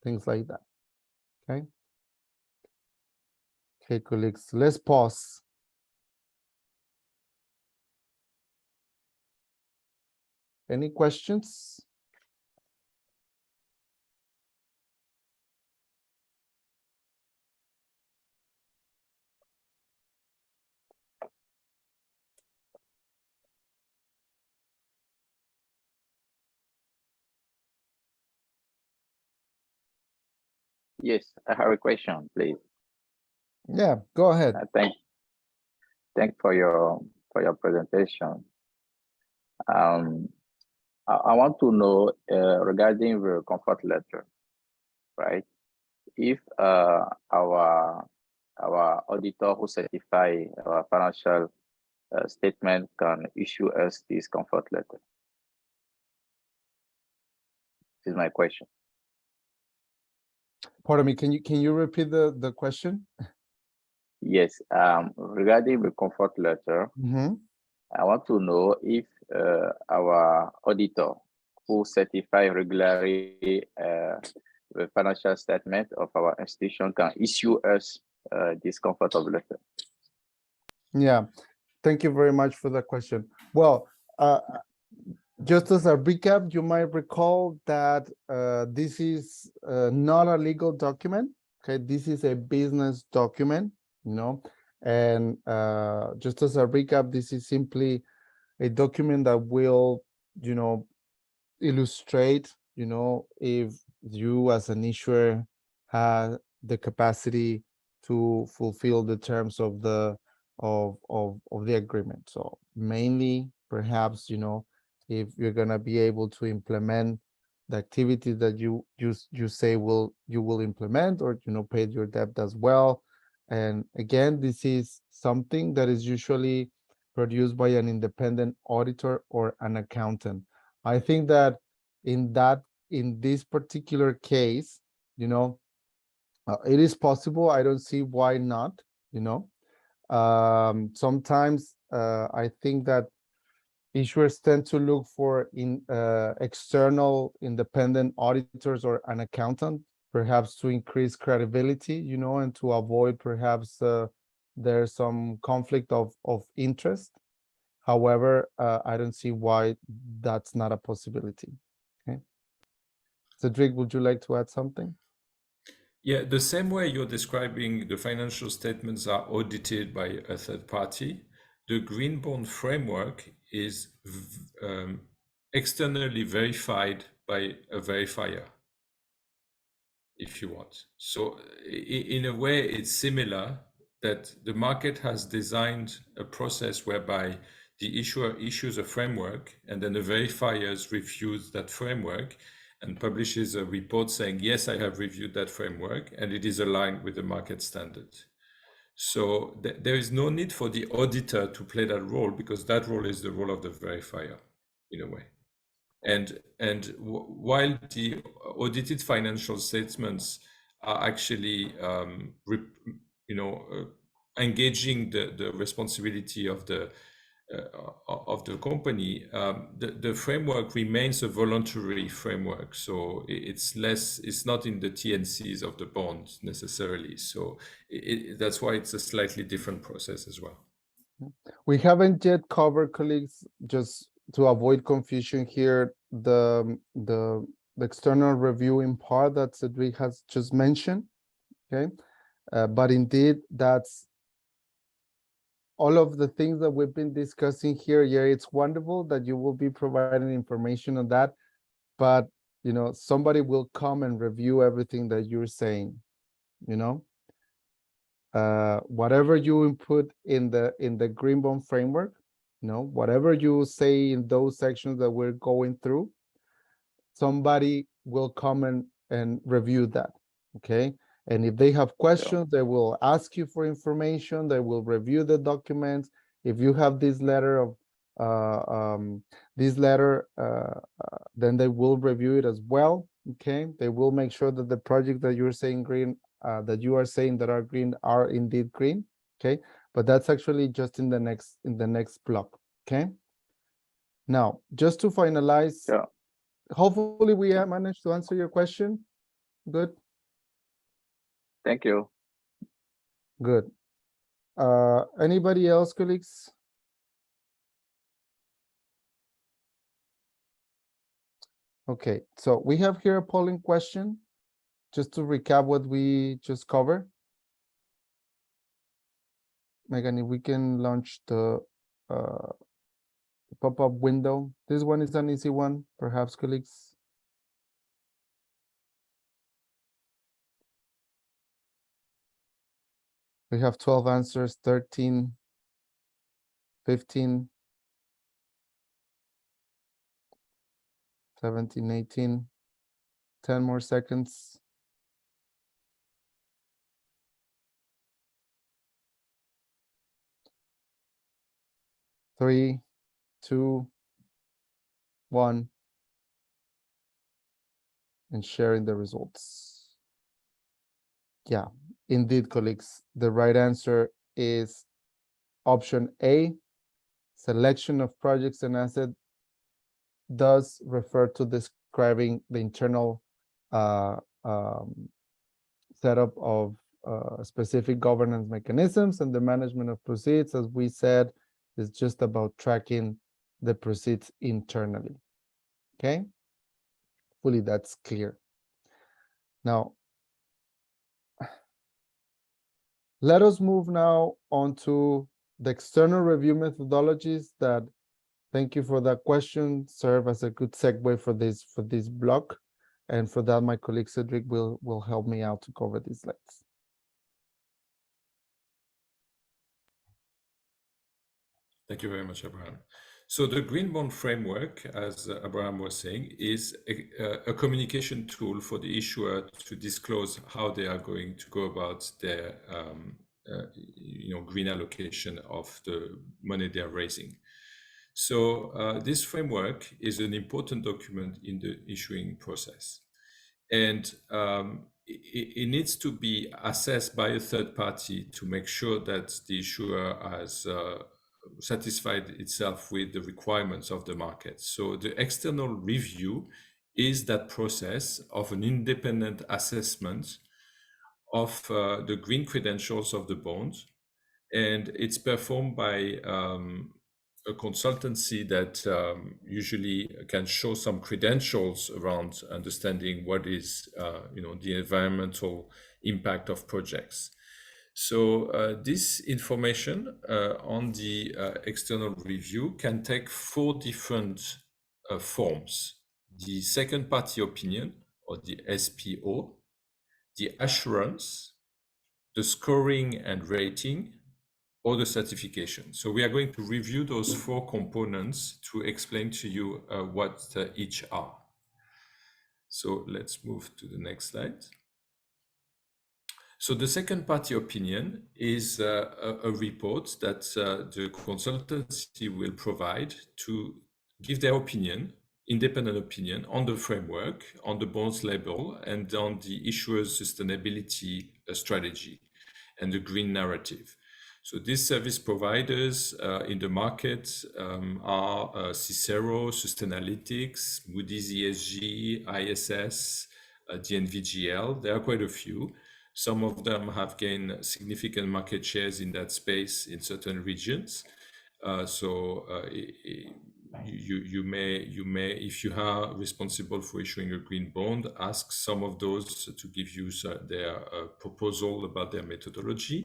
Things like that. Okay. Okay, colleagues, let's pause. Any questions? Yes, I have a question, please. Yeah, go ahead. Thank for your presentation. I want to know regarding the comfort letter, right? If our auditor who certify our financial statement can issue us this comfort letter. This is my question. Pardon me, can you repeat the question? Yes, regarding the comfort letter, Mm-hmm. I want to know if our auditor who certify regularly the financial statement of our institution can issue us this comfort of letter. Yeah, thank you very much for the question. Well, just as a recap, you might recall that this is not a legal document. Okay, this is a business document, and just as a recap, this is simply a document that will, illustrate, if you as an issuer have the capacity to fulfill the terms of the agreement. So mainly, perhaps, if you're gonna be able to implement the activities that you say you will implement, or pay your debt as well. And again, this is something that is usually produced by an independent auditor or an accountant. I think that in this particular case, it is possible. I don't see why not. Sometimes I think that issuers tend to look for external independent auditors or an accountant, perhaps to increase credibility, and to avoid perhaps there's some conflict of interest. However, I don't see why that's not a possibility. Okay. Cedric, would you like to add something? Yeah, the same way you're describing the financial statements are audited by a third party, the green bond framework is externally verified by a verifier, if you want. So in a way, it's similar, that the market has designed a process whereby the issuer issues a framework, and then the verifiers reviews that framework and publishes a report saying, yes, I have reviewed that framework and it is aligned with the market standard. So there is no need for the auditor to play that role, because that role is the role of the verifier in a way. And while the audited financial statements are actually, engaging the responsibility of the of the company, the framework remains a voluntary framework. So it's not in the TNCs of the bond necessarily. So that's why it's a slightly different process as well. We haven't yet covered, colleagues, just to avoid confusion here, the external reviewing part that Cedric has just mentioned, okay? But indeed, that's all of the things that we've been discussing here. Yeah, it's wonderful that you will be providing information on that, but you know, somebody will come and review everything that you're saying, you know? Whatever you input in the green bond framework, you know, whatever you say in those sections that we're going through, somebody will come and review that, okay? And if they have questions, they will ask you for information, they will review the documents. If you have this letter of then they will review it as well, okay? They will make sure that the project that you're saying green, that you are saying that are green are indeed green, okay? But that's actually just in the next block, okay? Now, just to finalize, Yeah. hopefully we have managed to answer your question. Good. Thank you. Good. Anybody else, colleagues? Okay, so we have here a polling question, just to recap what we just covered. Megan, if we can launch the pop-up window. This one is an easy one, perhaps, colleagues. We have 12 answers, 13, 15, 17, 18, 10 more seconds. Three, 2, 1, and sharing the results. Yeah, indeed, colleagues, the right answer is option A. Selection of projects and assets does refer to describing the internal setup of specific governance mechanisms, and the management of proceeds, as we said, is just about tracking the proceeds internally. Okay, hopefully that's clear. Now, let us move now on to the external review methodologies that, thank you for that question, serve as a good segue for this block. And for that, my colleague Cedric will help me out to cover these slides. Thank you very much, Abraham. So the Green Bond Framework, as Abraham was saying, is a communication tool for the issuer to disclose how they are going to go about their green allocation of the money they are raising. So this framework is an important document in the issuing process. And it needs to be assessed by a third party to make sure that the issuer has satisfied itself with the requirements of the market. So the external review is that process of an independent assessment of the green credentials of the bond, and it's performed by a consultancy that usually can show some credentials around understanding what is the environmental impact of projects. So this information on the external review can take 4 different forms: the second party opinion, or the SPO, the assurance, the scoring and rating, or the certification. So we are going to review those 4 components to explain to you what each are. So let's move to the next slide. So the second party opinion is a report that the consultancy will provide to give their opinion, independent opinion, on the framework, on the bonds label, and on the issuer's sustainability strategy and the green narrative. So these service providers in the market are Cicero, Sustainalytics, Moody's ESG, ISS, DNVGL. There are quite a few. Some of them have gained significant market shares in that space in certain regions. You may, if you are responsible for issuing a green bond, ask some of those to give you their proposal about their methodology.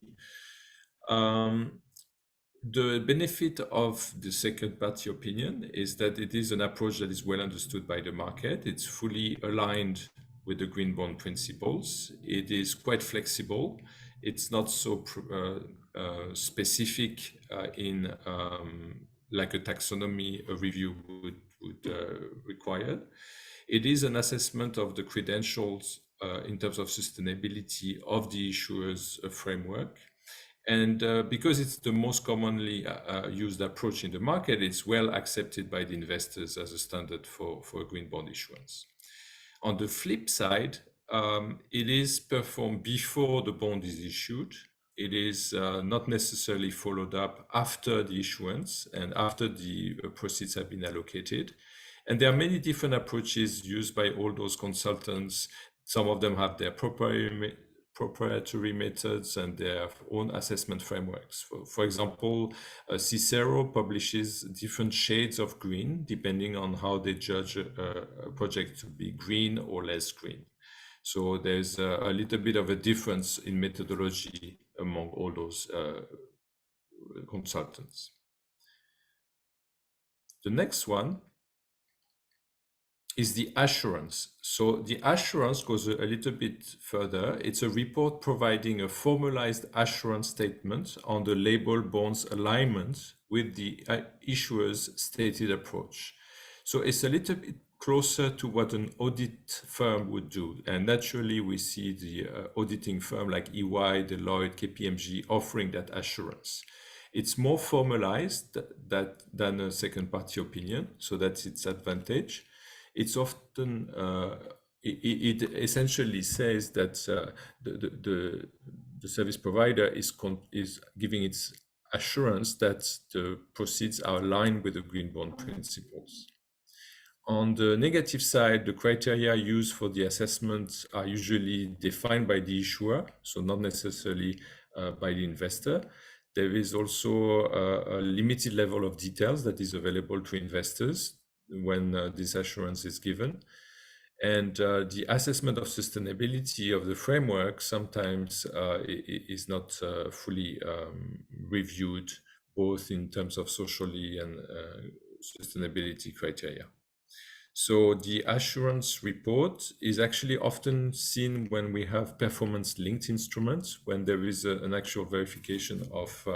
The benefit of the second party opinion is that it is an approach that is well understood by the market. It's fully aligned with the green bond principles. It is quite flexible. It's not so specific in like a taxonomy review would require. It is an assessment of the credentials in terms of sustainability of the issuer's framework. And because it's the most commonly used approach in the market, it's well accepted by the investors as a standard for a green bond issuance. On the flip side, it is performed before the bond is issued. It is not necessarily followed up after the issuance and after the proceeds have been allocated. And there are many different approaches used by all those consultants. Some of them have their proprietary methods and their own assessment frameworks. For example, Cicero publishes different shades of green depending on how they judge a project to be green or less green. So there's a little bit of a difference in methodology among all those consultants. The next one is the assurance. So the assurance goes a little bit further. It's a report providing a formalized assurance statement on the label bond's alignment with the issuer's stated approach. So it's a little bit closer to what an audit firm would do. And naturally, we see the auditing firm like EY, Deloitte, KPMG offering that assurance. It's more formalized than a second party opinion, so that's its advantage. It's often, it essentially says that the service provider is giving its assurance that the proceeds are aligned with the green bond principles. On the negative side, the criteria used for the assessment are usually defined by the issuer, so not necessarily by the investor. There is also a limited level of details that is available to investors when this assurance is given. And the assessment of sustainability of the framework sometimes is not fully reviewed, both in terms of socially and sustainability criteria. So the assurance report is actually often seen when we have performance-linked instruments, when there is an actual verification of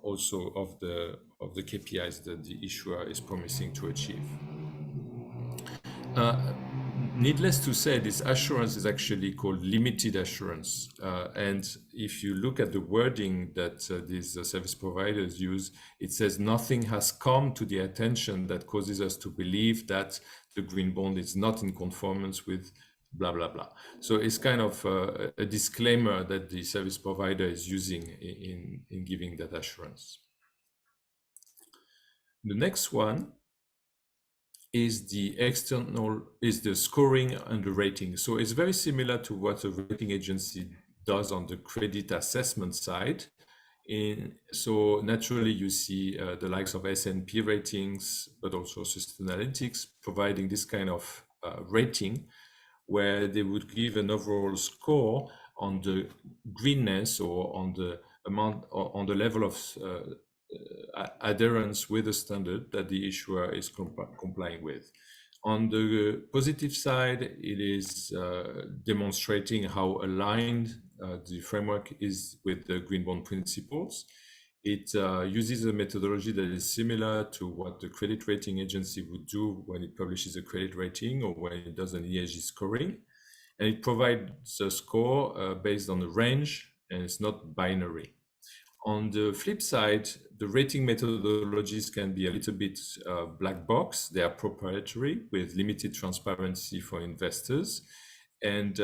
also of the KPIs that the issuer is promising to achieve. Needless to say, this assurance is actually called limited assurance. And if you look at the wording that these service providers use, it says nothing has come to the attention that causes us to believe that the green bond is not in conformance with blah, blah, blah. So it's kind of a disclaimer that the service provider is using in giving that assurance. The next one is the scoring and the rating. So it's very similar to what a rating agency does on the credit assessment side. So naturally you see the likes of S&P ratings, but also Sustainalytics providing this kind of rating where they would give an overall score on the greenness or on the amount or on the level of adherence with the standard that the issuer is complying with. On the positive side, it is demonstrating how aligned the framework is with the green bond principles. It uses a methodology that is similar to what the credit rating agency would do when it publishes a credit rating or when it does an ESG scoring. And it provides a score based on a range, and it's not binary. On the flip side, the rating methodologies can be a little bit black box. They are proprietary with limited transparency for investors. and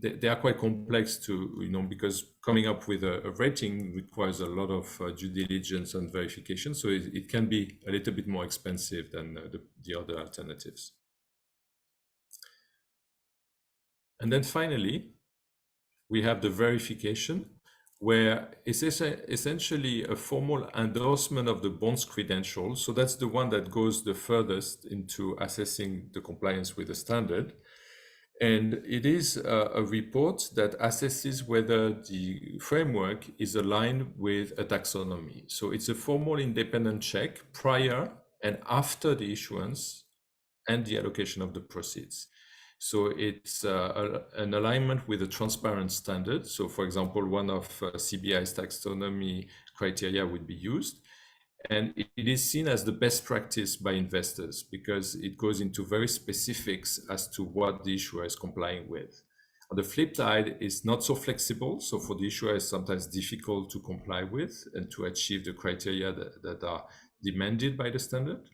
they are quite complex to, because coming up with a rating requires a lot of due diligence and verification. So it can be a little bit more expensive than the other alternatives. And then finally, we have the verification, where it's essentially a formal endorsement of the bond's credentials. So that's the one that goes the furthest into assessing the compliance with the standard. And it is a report that assesses whether the framework is aligned with a taxonomy. So it's a formal independent check prior and after the issuance and the allocation of the proceeds. So it's an alignment with a transparent standard. So for example, one of CBI's taxonomy criteria would be used. And it is seen as the best practice by investors because it goes into very specifics as to what the issuer is complying with. On the flip side, it's not so flexible. So for the issuer, it's sometimes difficult to comply with and to achieve the criteria that are demanded by the standard.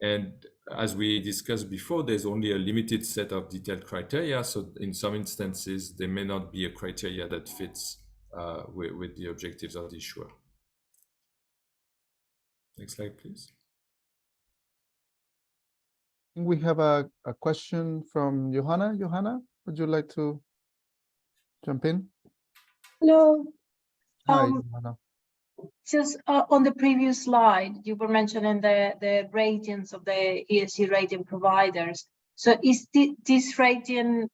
And as we discussed before, there's only a limited set of detailed criteria. So in some instances, there may not be a criteria that fits with the objectives of the issuer. Next slide, please. We have a question from Johanna. Johanna, would you like to jump in? Hello. Hi, Johanna. Just on the previous slide, you were mentioning the ratings of the ESG rating providers. So is this rating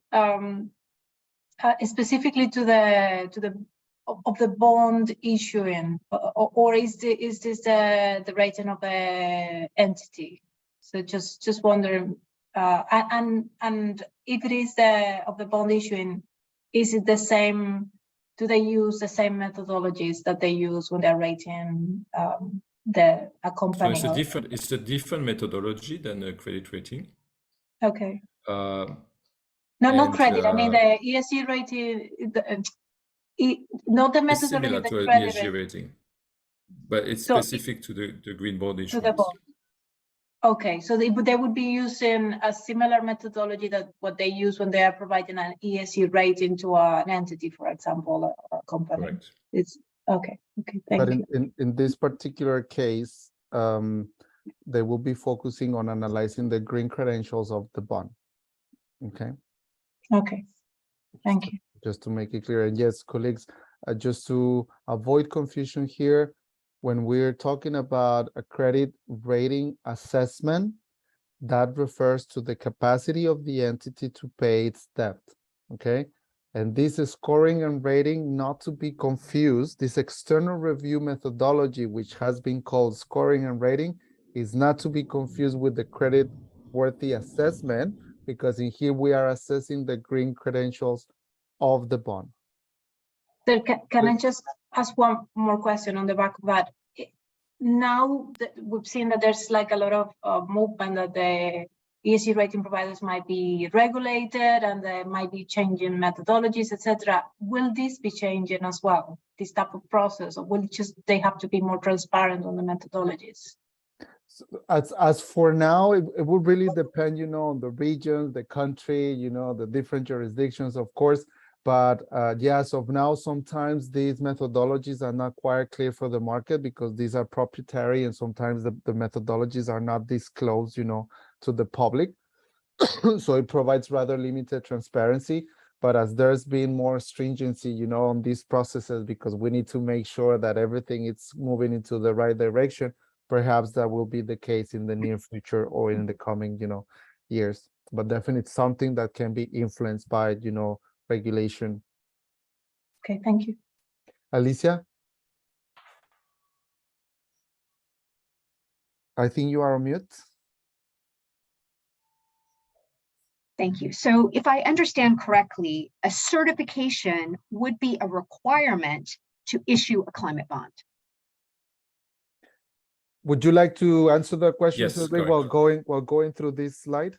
specifically to the bond issuing, or is this the rating of the entity? So just wondering, and if it is of the bond issuing, is it the same? Do they use the same methodologies that they use when they're rating a company? So it's a different methodology than a credit rating. Okay. No, not credit. I mean the ESG rating. Not the It's methodology. similar to an ESG rating, but it's specific to the green bond issuance. To the bond. Okay, so they would be using a similar methodology that what they use when they are providing an ESG rating to an entity, for example, or a company. Correct. It's okay. Okay, thank you. But in this particular case, they will be focusing on analyzing the green credentials of the bond. Okay. Okay, thank you. Just to make it clear, and yes, colleagues, just to avoid confusion here, when we're talking about a credit rating assessment, that refers to the capacity of the entity to pay its debt, okay? And this is scoring and rating, not to be confused. This external review methodology, which has been called scoring and rating, is not to be confused with the credit worthy assessment, because in here we are assessing the green credentials of the bond. So can I just ask one more question on the back of that? Now that we've seen that there's like a lot of movement that the ESG rating providers might be regulated and they might be changing methodologies, etc. Will this be changing as well, this type of process, or will they have to be more transparent on the methodologies? So as for now, it would really depend, on the region, the country, the different jurisdictions, of course. But yes, of now, sometimes these methodologies are not quite clear for the market because these are proprietary, and sometimes the methodologies are not disclosed, to the public. So it provides rather limited transparency. But as there's been more stringency, on these processes, because we need to make sure that everything is moving into the right direction, perhaps that will be the case in the near future or in the coming, years. But definitely something that can be influenced by, regulation. Okay, thank you. Alicia? I think you are on mute. Thank you. So if I understand correctly, a certification would be a requirement to issue a climate bond. Would you like to answer the question, Yes, Cedric, correct. while going through this slide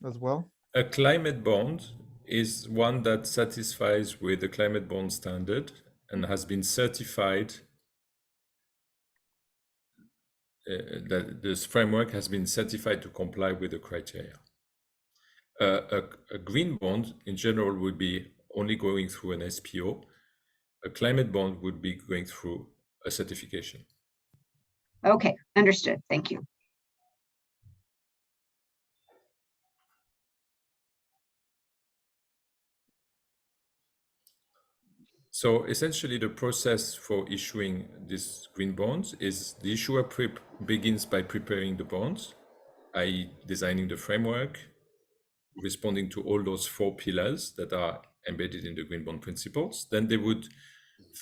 as well? A climate bond is one that satisfies with the climate bond standard and has been certified. That this framework has been certified to comply with the criteria. A green bond in general would be only going through an SPO. A climate bond would be going through a certification. Okay, understood. Thank you. So essentially, the process for issuing these green bonds is the issuer begins by preparing the bonds, i.e. designing the framework, responding to all those 4 pillars that are embedded in the green bond principles. Then they would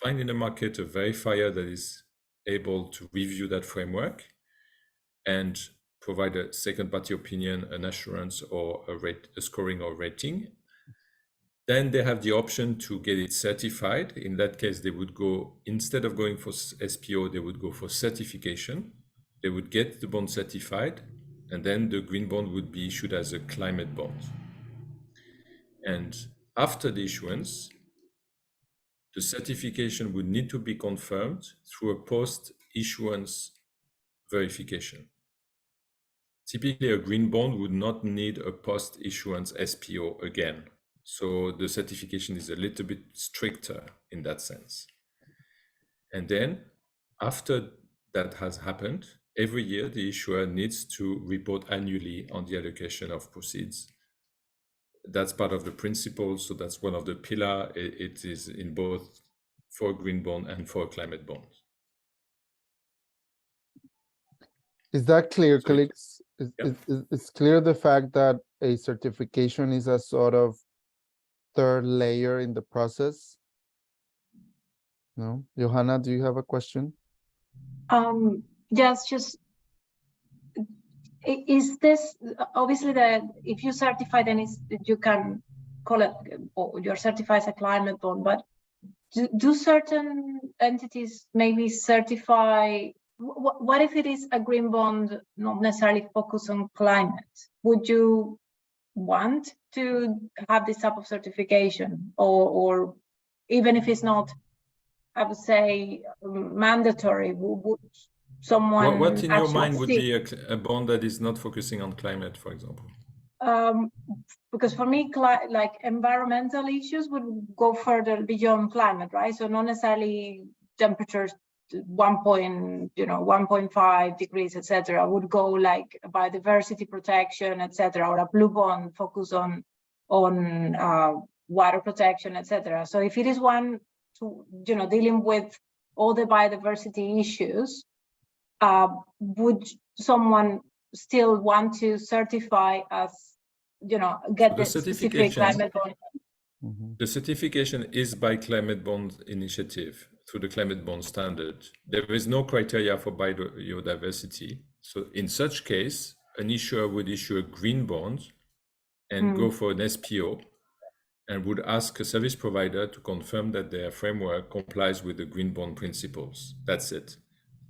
find in the market a verifier that is able to review that framework and provide a second party opinion, an assurance, or a scoring or rating. Then they have the option to get it certified. In that case, they would go, instead of going for SPO, they would go for certification. They would get the bond certified, and then the green bond would be issued as a climate bond. And after the issuance, the certification would need to be confirmed through a post-issuance verification. Typically, a green bond would not need a post-issuance SPO again. So the certification is a little bit stricter in that sense. And then after that has happened, every year the issuer needs to report annually on the allocation of proceeds. That's part of the principle. So that's one of the pillars. It is in both for green bond and for climate bond. Is that clear, So colleagues? yeah. It's clear the fact that a certification is a sort of third layer in the process? No? Johanna, do you have a question? Yes, just is this obviously that if you certify, then you can call it, or you're certified as a climate bond, but do certain entities maybe certify? What if it is a green bond, not necessarily focused on climate? Would you want to have this type of certification, or even if it's not, I would say, mandatory, would someone What in your mind actually would be a bond that is not focusing on climate, for example? Because for me, like environmental issues would go further beyond climate, right? So not necessarily temperatures 1.5 degrees, etc. would go like biodiversity protection, etc., or a blue bond focus on water protection, etc. So if it is one to dealing with all the biodiversity issues, would someone still want to certify as get the specific climate bond? The certification is by Climate Bond Initiative through the Climate Bond Standard. There is no criteria for biodiversity. So in such case, an issuer would issue a green bond and go for an SPO and would ask a service provider to confirm that their framework complies with the green bond principles. That's it.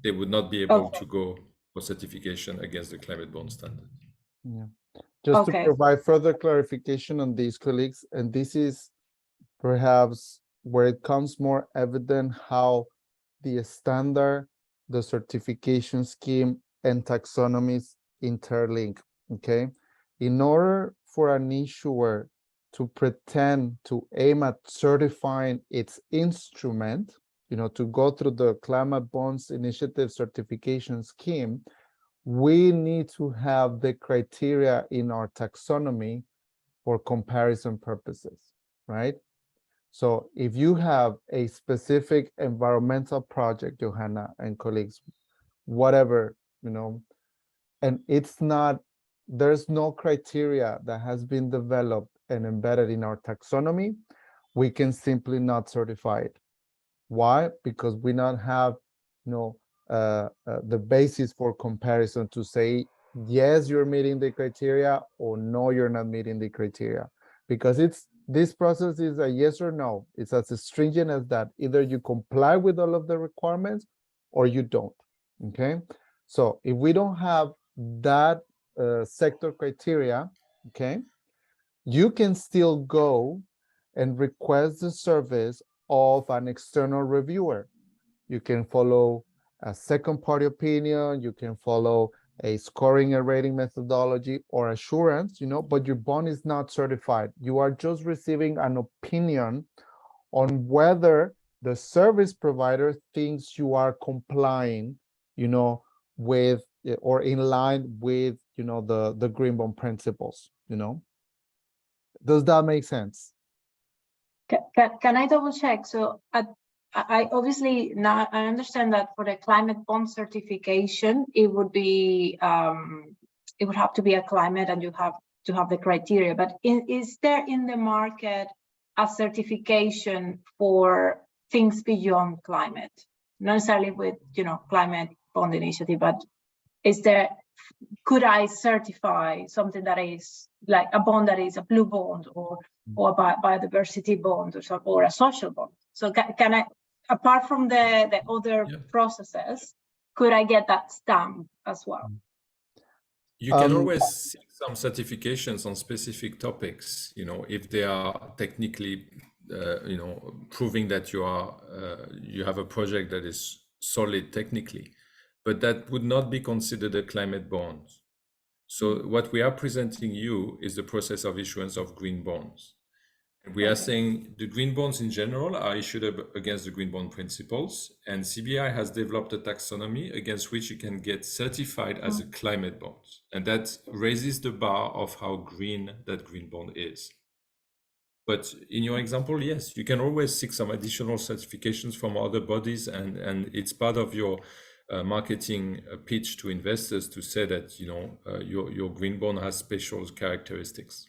They would not be able to go for certification against the Climate Bond Standard. Yeah. Just to provide further clarification on these, colleagues, and this is perhaps where it comes more evident how the standard, the certification scheme, and taxonomies interlink, okay? In order for an issuer to pretend to aim at certifying its instrument, to go through the Climate Bonds Initiative certification scheme, we need to have the criteria in our taxonomy for comparison purposes, right? So if you have a specific environmental project, Johanna and colleagues, whatever, and there's no criteria that has been developed and embedded in our taxonomy, we can simply not certify it. Why? Because we not have, the basis for comparison to say, yes, you're meeting the criteria, or no, you're not meeting the criteria. Because this process is a yes or no. It's as stringent as that. Either you comply with all of the requirements or you don't, okay? So if we don't have that sector criteria, okay, you can still go and request the service of an external reviewer. You can follow a second party opinion, you can follow a scoring and rating methodology or assurance, but your bond is not certified. You are just receiving an opinion on whether the service provider thinks you are complying, with or in line with, the green bond principles, Does that make sense? Can I double check? So I obviously now I understand that for the climate bond certification, it would be it would have to be a climate, and you have to have the criteria. But is there in the market a certification for things beyond climate? Not necessarily with climate bond initiative, but is there? Could I certify something that is like a bond that is a blue bond or a biodiversity bond or a social bond? So can I, apart from the other processes, could I get that stamp as well? You can always seek some certifications on specific topics, if they are technically, proving that you have a project that is solid technically, but that would not be considered a climate bond. So what we are presenting you is the process of issuance of green bonds. And we are saying the green bonds in general are issued against the green bond principles, and CBI has developed a taxonomy against which you can get certified as a climate bond. And that raises the bar of how green that green bond is. But in your example, yes, you can always seek some additional certifications from other bodies, and it's part of your marketing pitch to investors to say that your green bond has special characteristics.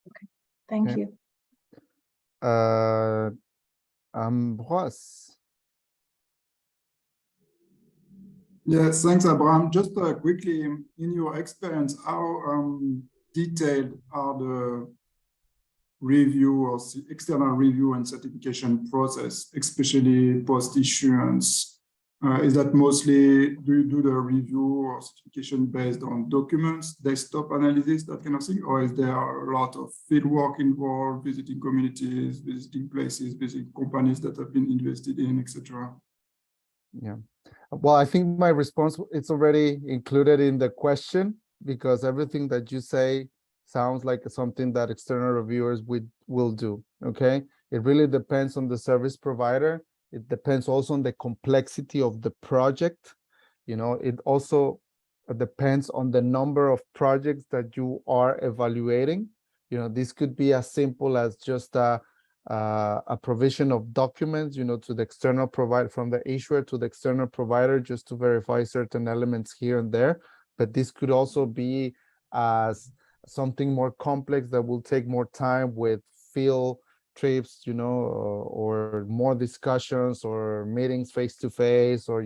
Okay, thank you. Ambroise. Yes, thanks, Abraham. Just quickly, in your experience, how detailed are the review or external review and certification process, especially post-issuance? Is that mostly, do you do the review or certification based on documents, desktop analysis, that kind of thing? Or is there a lot of field work involved, visiting communities, visiting places, visiting companies that have been invested in, etc.? Yeah. Well, I think my response, it's already included in the question, because everything that you say sounds like something that external reviewers will do, okay? It really depends on the service provider. It depends also on the complexity of the project. It also depends on the number of projects that you are evaluating. This could be as simple as just a provision of documents, to the external provider, from the issuer to the external provider, just to verify certain elements here and there. But this could also be as something more complex that will take more time, with field trips, or more discussions or meetings face-to-face, or,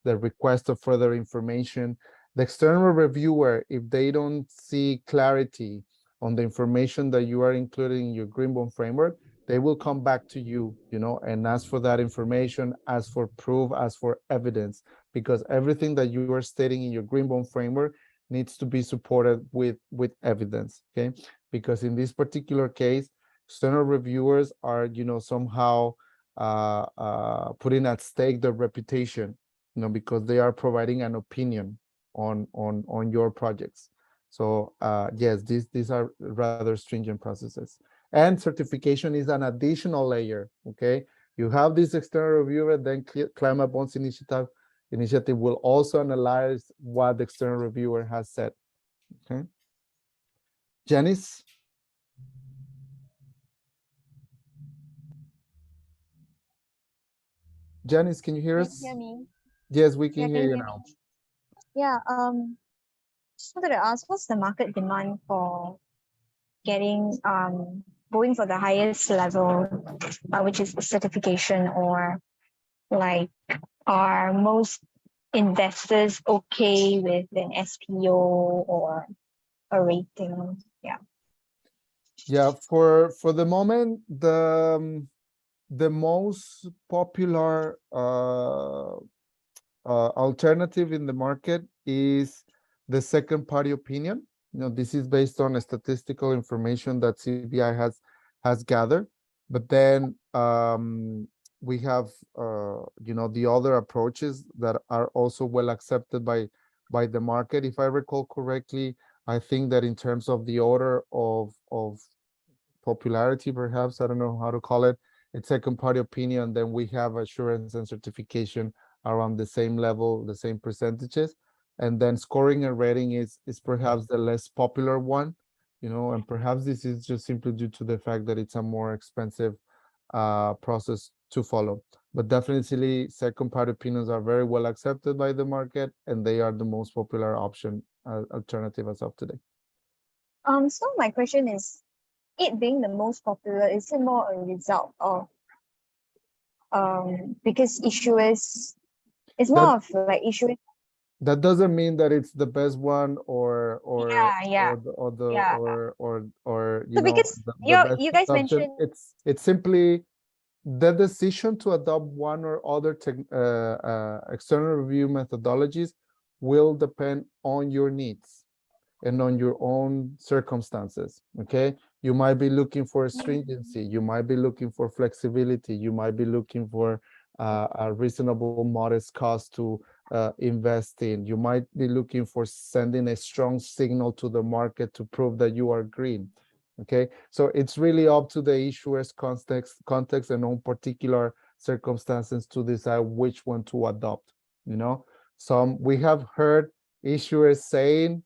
the request of further information. The external reviewer, if they don't see clarity on the information that you are including in your green bond framework, they will come back to you, and ask for that information, ask for proof, ask for evidence, because everything that you are stating in your green bond framework needs to be supported with evidence, okay? Because in this particular case, external reviewers are, somehow putting at stake their reputation, because they are providing an opinion on your projects. So yes, these are rather stringent processes. And certification is an additional layer, okay? You have this external reviewer, then Climate Bonds Initiative will also analyze what the external reviewer has said, okay? Janice? Janice, can you hear us? Can you hear me? Yes, we can Yeah, hear you me? now. Yeah, just wanted to ask, what's the market demand for getting going for the highest level, which is certification, or like, are most investors okay with an SPO or a rating? Yeah. Yeah, for the moment, the most popular alternative in the market is the second party opinion. This is based on a statistical information that CBI has gathered. But then we have the other approaches that are also well accepted by by the market. If I recall correctly, I think that in terms of the order of popularity, perhaps, I don't know how to call it, it's second party opinion, then we have assurance and certification around the same level, the same percentages. And then scoring and rating is perhaps the less popular one, you know, and perhaps this is just simply due to the fact that it's a more expensive process to follow. But definitely second party opinions are very well accepted by the market, and they are the most popular option alternative as of today. So my question is, it being the most popular, is it more a result of because issuers, it's more of like issuers. That doesn't mean that it's the best one or Yeah. or you So know because the you best guys option. mentioned, It's simply the decision to adopt one or other external review methodologies will depend on your needs and on your own circumstances. Okay, you might be looking for stringency, you might be looking for flexibility, you might be looking for a reasonable modest cost to invest in, you might be looking for sending a strong signal to the market to prove that you are green. Okay, so it's really up to the issuer's context and on particular circumstances to decide which one to adopt. You know, we have heard issuers saying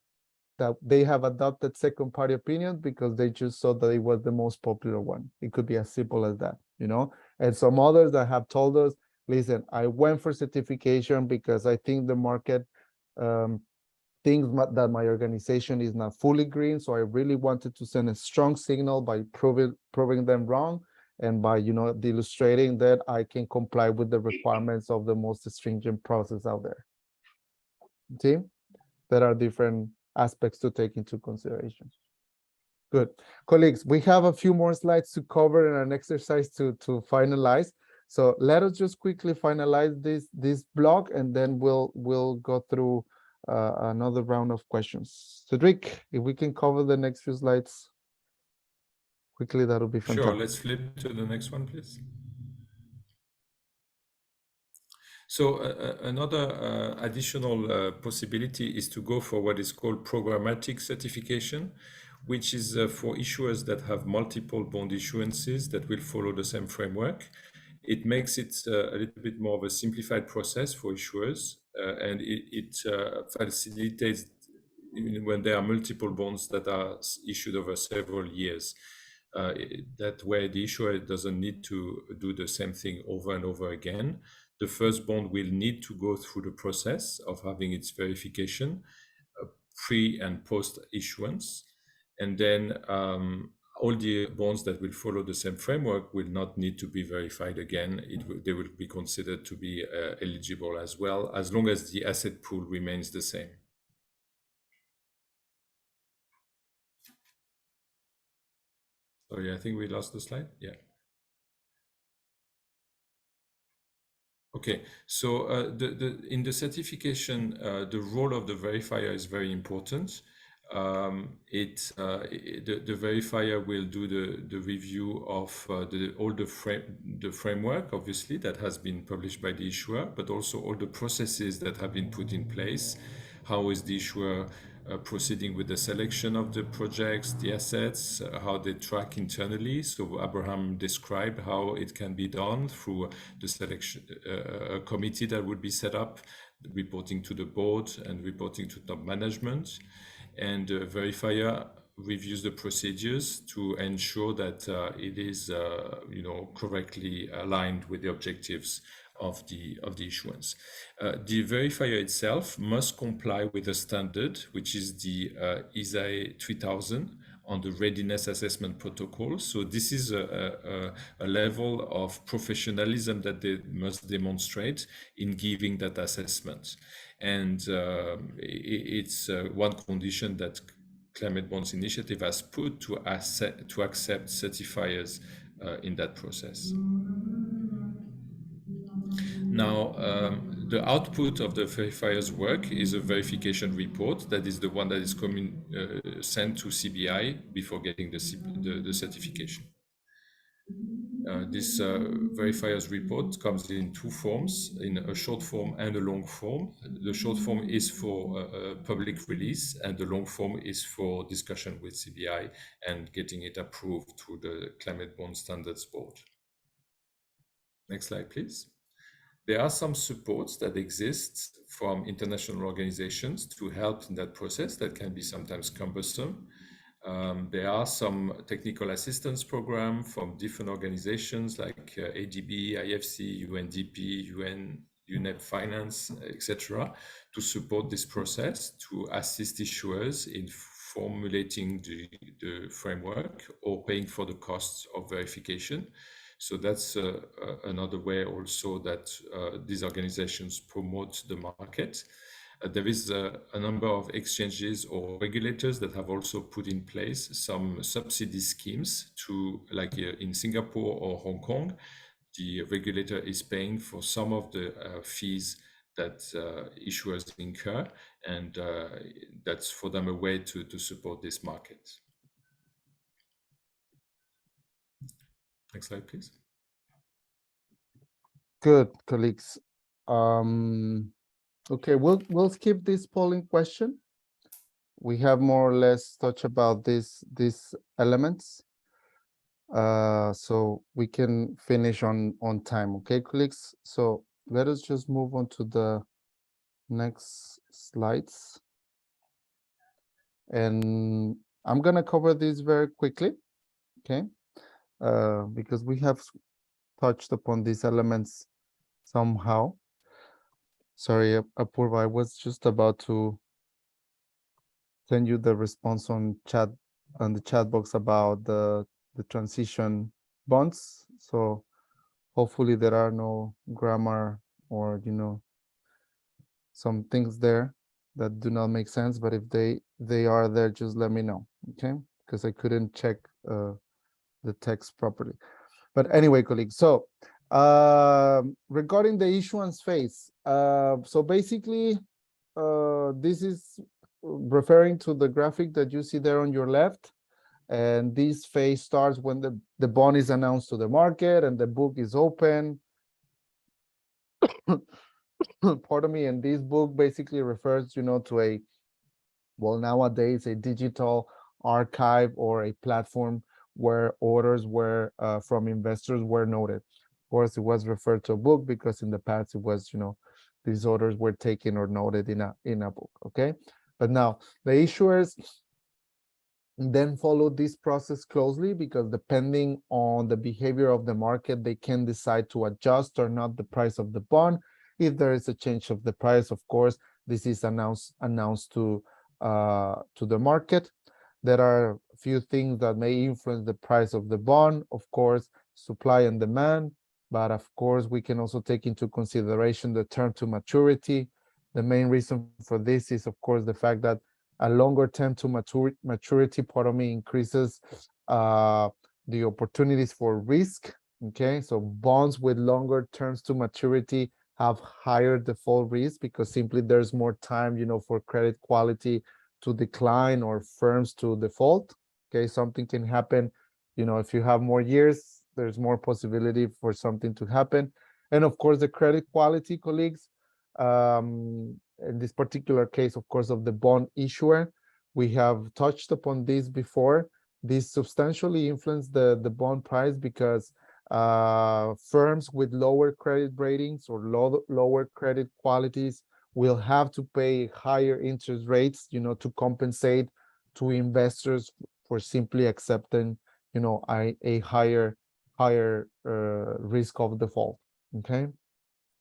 that they have adopted second party opinions because they just saw that it was the most popular one. It could be as simple as that, you know. And some others that have told us, listen, I went for certification because I think the market thinks that my organization is not fully green, so I really wanted to send a strong signal by proving them wrong, and by, you know, illustrating that I can comply with the requirements of the most stringent process out there. See, there are different aspects to take into consideration. Good. Colleagues, we have a few more slides to cover and an exercise to finalize. So let us just quickly finalize this block, and then we'll go through another round of questions. Cedric, if we can cover the next few slides quickly, that'll be fantastic. Sure, let's flip to the next one, please. So another additional possibility is to go for what is called programmatic certification, which is for issuers that have multiple bond issuances that will follow the same framework. It makes it a little bit more of a simplified process for issuers, and it facilitates when there are multiple bonds that are issued over several years. That way the issuer doesn't need to do the same thing over and over again. The first bond will need to go through the process of having its verification pre and post issuance, and then all the bonds that will follow the same framework will not need to be verified again. They will be considered to be eligible as well, as long as the asset pool remains the same. Sorry, I think we lost the slide. Yeah. Okay, so in the certification, the role of the verifier is very important. The verifier will do the review of the framework, obviously, that has been published by the issuer, but also all the processes that have been put in place. How is the issuer proceeding with the selection of the projects, the assets, how they track internally. So Abraham described how it can be done through the selection committee that would be set up, reporting to the board and reporting to top management. And the verifier reviews the procedures to ensure that it is correctly aligned with the objectives of the issuance. The verifier itself must comply with the standard, which is the ISAE 3000 on the readiness assessment protocol. So this is a level of professionalism that they must demonstrate in giving that assessment. And it's one condition that Climate Bonds Initiative has put to accept certifiers in that process. Now, the output of the verifier's work is a verification report. That is the one that is sent to CBI before getting the certification. This verifier's report comes in two forms, in a short form and a long form. The short form is for public release, and the long form is for discussion with CBI and getting it approved through the Climate Bond Standards Board. Next slide, please. There are some supports that exist from international organizations to help in that process that can be sometimes cumbersome. There are some technical assistance programs from different organizations like ADB, IFC, UNDP, UNEP Finance, etc., to support this process, to assist issuers in formulating the framework or paying for the costs of verification. So that's another way also that these organizations promote the market. There is a number of exchanges or regulators that have also put in place some subsidy schemes to, like in Singapore or Hong Kong, the regulator is paying for some of the fees that issuers incur, and that's for them a way to support this market. Next slide, please. Good, colleagues. Okay, we'll skip this polling question. We have more or less touched about these elements, so we can finish on time. Okay, colleagues. So let us just move on to the next slides, and I'm gonna cover this very quickly. Okay, because we have touched upon these elements somehow. Sorry, Apurva, I was just about to send you the response on the chat box about the transition bonds. So hopefully there are no grammar or some things there that do not make sense. But if they are there, just let me know, okay? Because I couldn't check the text properly. But anyway, colleagues, so regarding the issuance phase, so basically this is referring to the graphic that you see there on your left, and this phase starts when the bond is announced to the market and the book is open. Pardon me. And this book basically refers to a, well, nowadays a digital archive or a platform where orders were from investors were noted. Of course, it was referred to a book because in the past it was, these orders were taken or noted in a book. Okay, but now the issuers then follow this process closely, because depending on the behavior of the market, they can decide to adjust or not the price of the bond. If there is a change of the price, of course, this is announced to the market. There are a few things that may influence the price of the bond, of course, supply and demand, but of course, we can also take into consideration the term to maturity. The main reason for this is, of course, the fact that a longer term to maturity, increases the opportunities for risk. Okay, so bonds with longer terms to maturity have higher default risk because simply there's more time, for credit quality to decline or firms to default. Okay, something can happen, if you have more years, there's more possibility for something to happen. And of course, the credit quality, colleagues, in this particular case, of course, of the bond issuer, we have touched upon this before. This substantially influenced the bond price because firms with lower credit ratings or lower credit qualities will have to pay higher interest rates, to compensate to investors for simply accepting, a higher risk of default. Okay.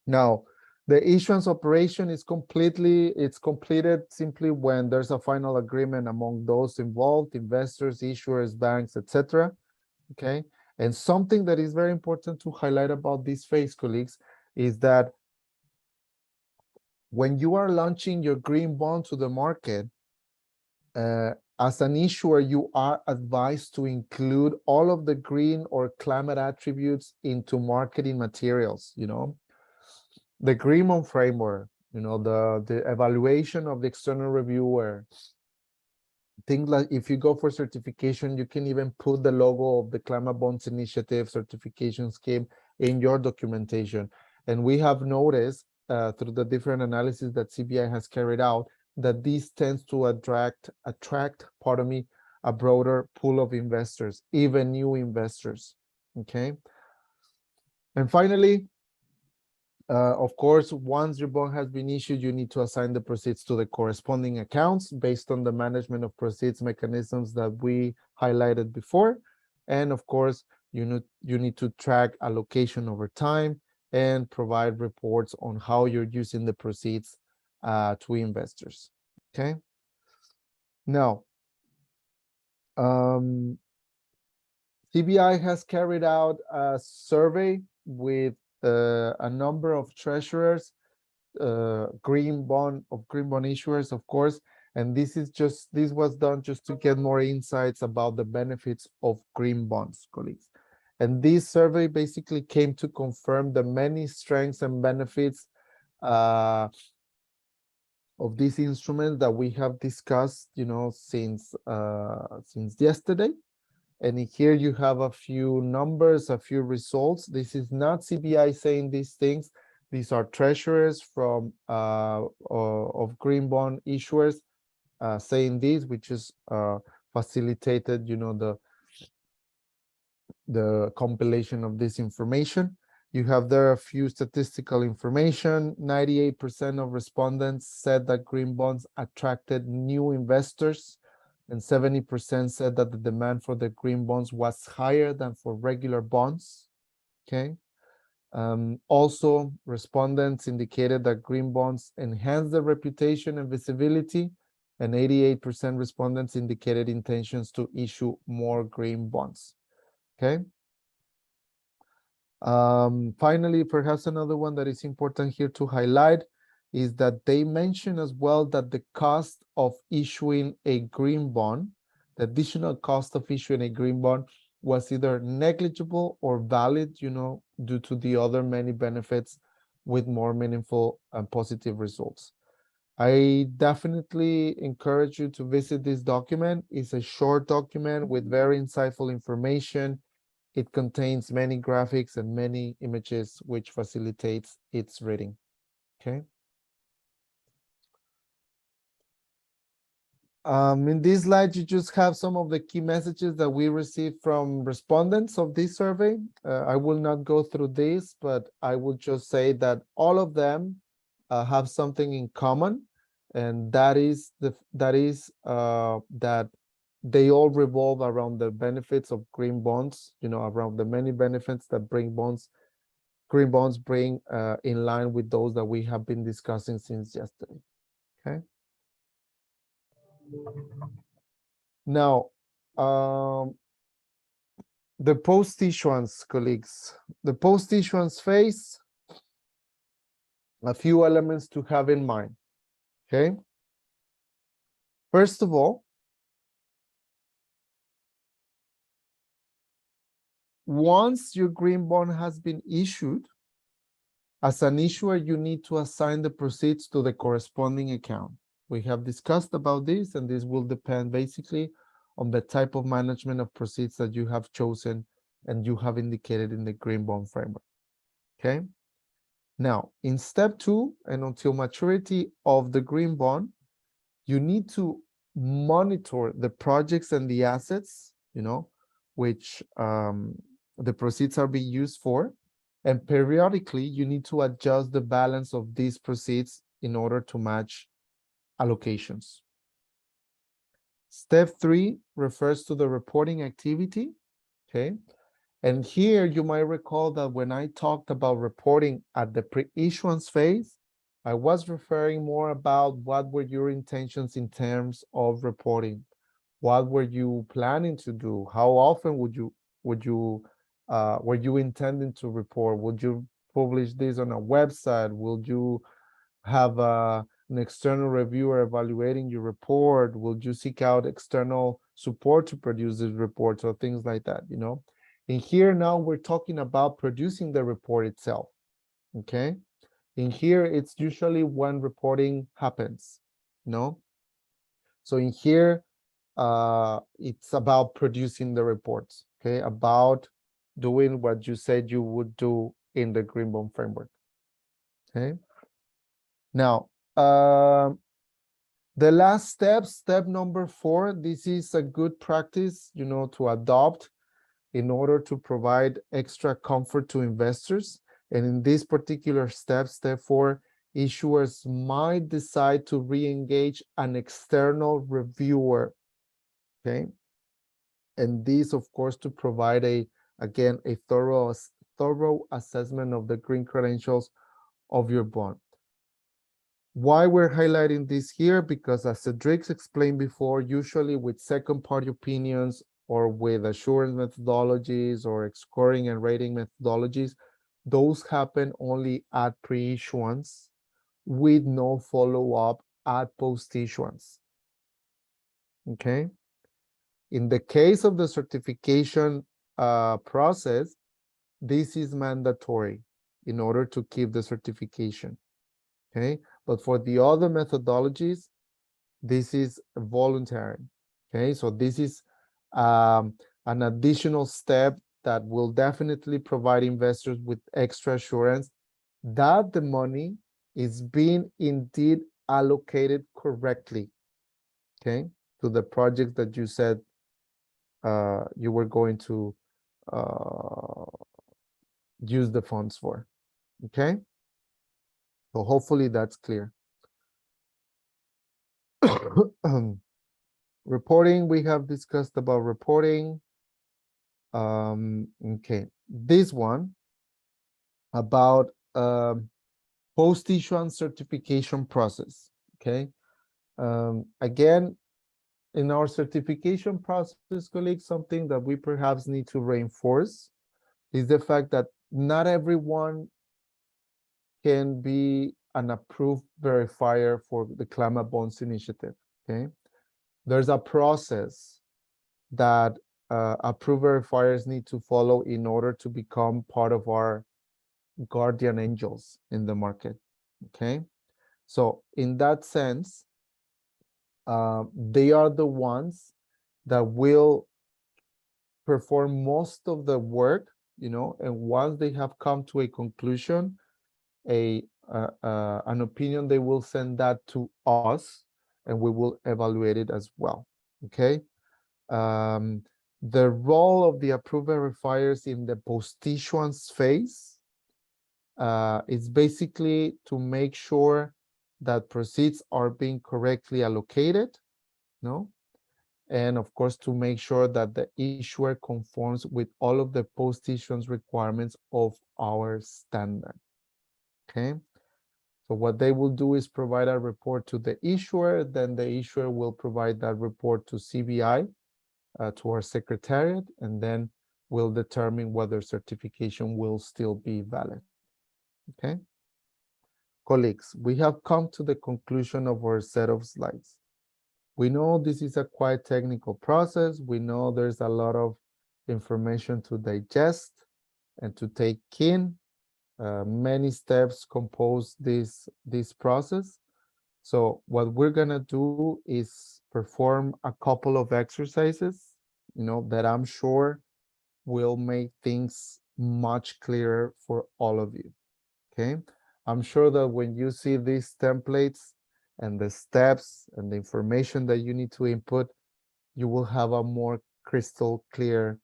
Now, the issuance operation is completed simply when there's a final agreement among those involved, investors, issuers, banks, etc. Okay. And something that is very important to highlight about this phase, colleagues, is that when you are launching your green bond to the market, as an issuer, you are advised to include all of the green or climate attributes into marketing materials, the green bond framework, the evaluation of the external reviewer, things like if you go for certification, you can even put the logo of the Climate Bonds Initiative certification scheme in your documentation. And we have noticed through the different analysis that CBI has carried out that this tends to attract, pardon me, a broader pool of investors, even new investors. Okay. And finally, of course, once your bond has been issued, you need to assign the proceeds to the corresponding accounts based on the management of proceeds mechanisms that we highlighted before. And of course, you need to track allocation over time and provide reports on how you're using the proceeds to investors. Okay. Now, CBI has carried out a survey with a number of treasurers, green bond issuers, of course, and this was done just to get more insights about the benefits of green bonds, colleagues. And this survey basically came to confirm the many strengths and benefits of these instruments that we have discussed, since yesterday. And here you have a few numbers, a few results. This is not CBI saying these things. These are treasurers from of green bond issuers saying this, which is facilitated, the compilation of this information. You have there a few statistical information. 98% of respondents said that green bonds attracted new investors, and 70% said that the demand for the green bonds was higher than for regular bonds. Okay. Also, respondents indicated that green bonds enhance their reputation and visibility, and 88% respondents indicated intentions to issue more green bonds. Okay. Finally, perhaps another one that is important here to highlight is that they mention as well that the cost of issuing a green bond, the additional cost of issuing a green bond, was either negligible or valid, due to the other many benefits with more meaningful and positive results. I definitely encourage you to visit this document. It's a short document with very insightful information. It contains many graphics and many images, which facilitates its reading. Okay. In this slide, you just have some of the key messages that we received from respondents of this survey. I will not go through this, but I will just say that all of them have something in common, and that is that they all revolve around the benefits of green bonds, around the many benefits that green bonds bring in line with those that we have been discussing since yesterday. Okay. Now, the post-issuance, colleagues, the post-issuance phase, a few elements to have in mind. Okay. First of all, once your green bond has been issued, as an issuer, you need to assign the proceeds to the corresponding account. We have discussed about this, and this will depend basically on the type of management of proceeds that you have chosen and you have indicated in the green bond framework. Okay. Now, in step 2 and until maturity of the green bond, you need to monitor the projects and the assets, which the proceeds are being used for. And periodically, you need to adjust the balance of these proceeds in order to match allocations. Step 3 refers to the reporting activity. Okay. And here you might recall that when I talked about reporting at the pre-issuance phase, I was referring more about what were your intentions in terms of reporting. What were you planning to do? How often were you intending to report? Would you publish this on a website? Would you have an external reviewer evaluating your report? Will you seek out external support to produce these reports or things like that, And here now we're talking about producing the report itself, okay? In here, it's usually when reporting happens, So in here, it's about producing the reports, okay? About doing what you said you would do in the green bond framework, okay? Now, the last step number 4, this is a good practice, you know, to adopt in order to provide extra comfort to investors. And in this particular step 4, issuers might decide to re-engage an external reviewer, okay? And this, of course, to provide a thorough assessment of the green credentials of your bond. Why we're highlighting this here? Because as Cedric explained before, usually with second-party opinions or with assurance methodologies or scoring and rating methodologies, those happen only at pre-issuance with no follow-up at post-issuance, okay? In the case of the certification process, this is mandatory in order to keep the certification, okay? But for the other methodologies, this is voluntary, okay? So this is an additional step that will definitely provide investors with extra assurance that the money is being indeed allocated correctly, okay, to the project that you said you were going to use the funds for, okay? So hopefully that's clear. Reporting, we have discussed about reporting. Okay, this one about post-issuance certification process, okay? Again, in our certification process, colleagues, something that we perhaps need to reinforce is the fact that not everyone can be an approved verifier for the Climate Bonds Initiative, okay? There's a process that approved verifiers need to follow in order to become part of our guardian angels in the market, okay? So in that sense, they are the ones that will perform most of the work, you know, and once they have come to a conclusion, an opinion, they will send that to us and we will evaluate it as well, okay? The role of the approved verifiers in the post-issuance phase is basically to make sure that proceeds are being correctly allocated, no? And of course, to make sure that the issuer conforms with all of the post-issuance requirements of our standard, okay? So what they will do is provide a report to the issuer, then the issuer will provide that report to CBI, to our secretariat, and then we'll determine whether certification will still be valid, okay? Colleagues, we have come to the conclusion of our set of slides. We know this is a quite technical process. We know there's a lot of information to digest and to take in. Many steps compose this process. So what we're gonna do is perform a couple of exercises, you know, that I'm sure will make things much clearer for all of you, okay? I'm sure that when you see these templates and the steps and the information that you need to input, you will have a more crystal clear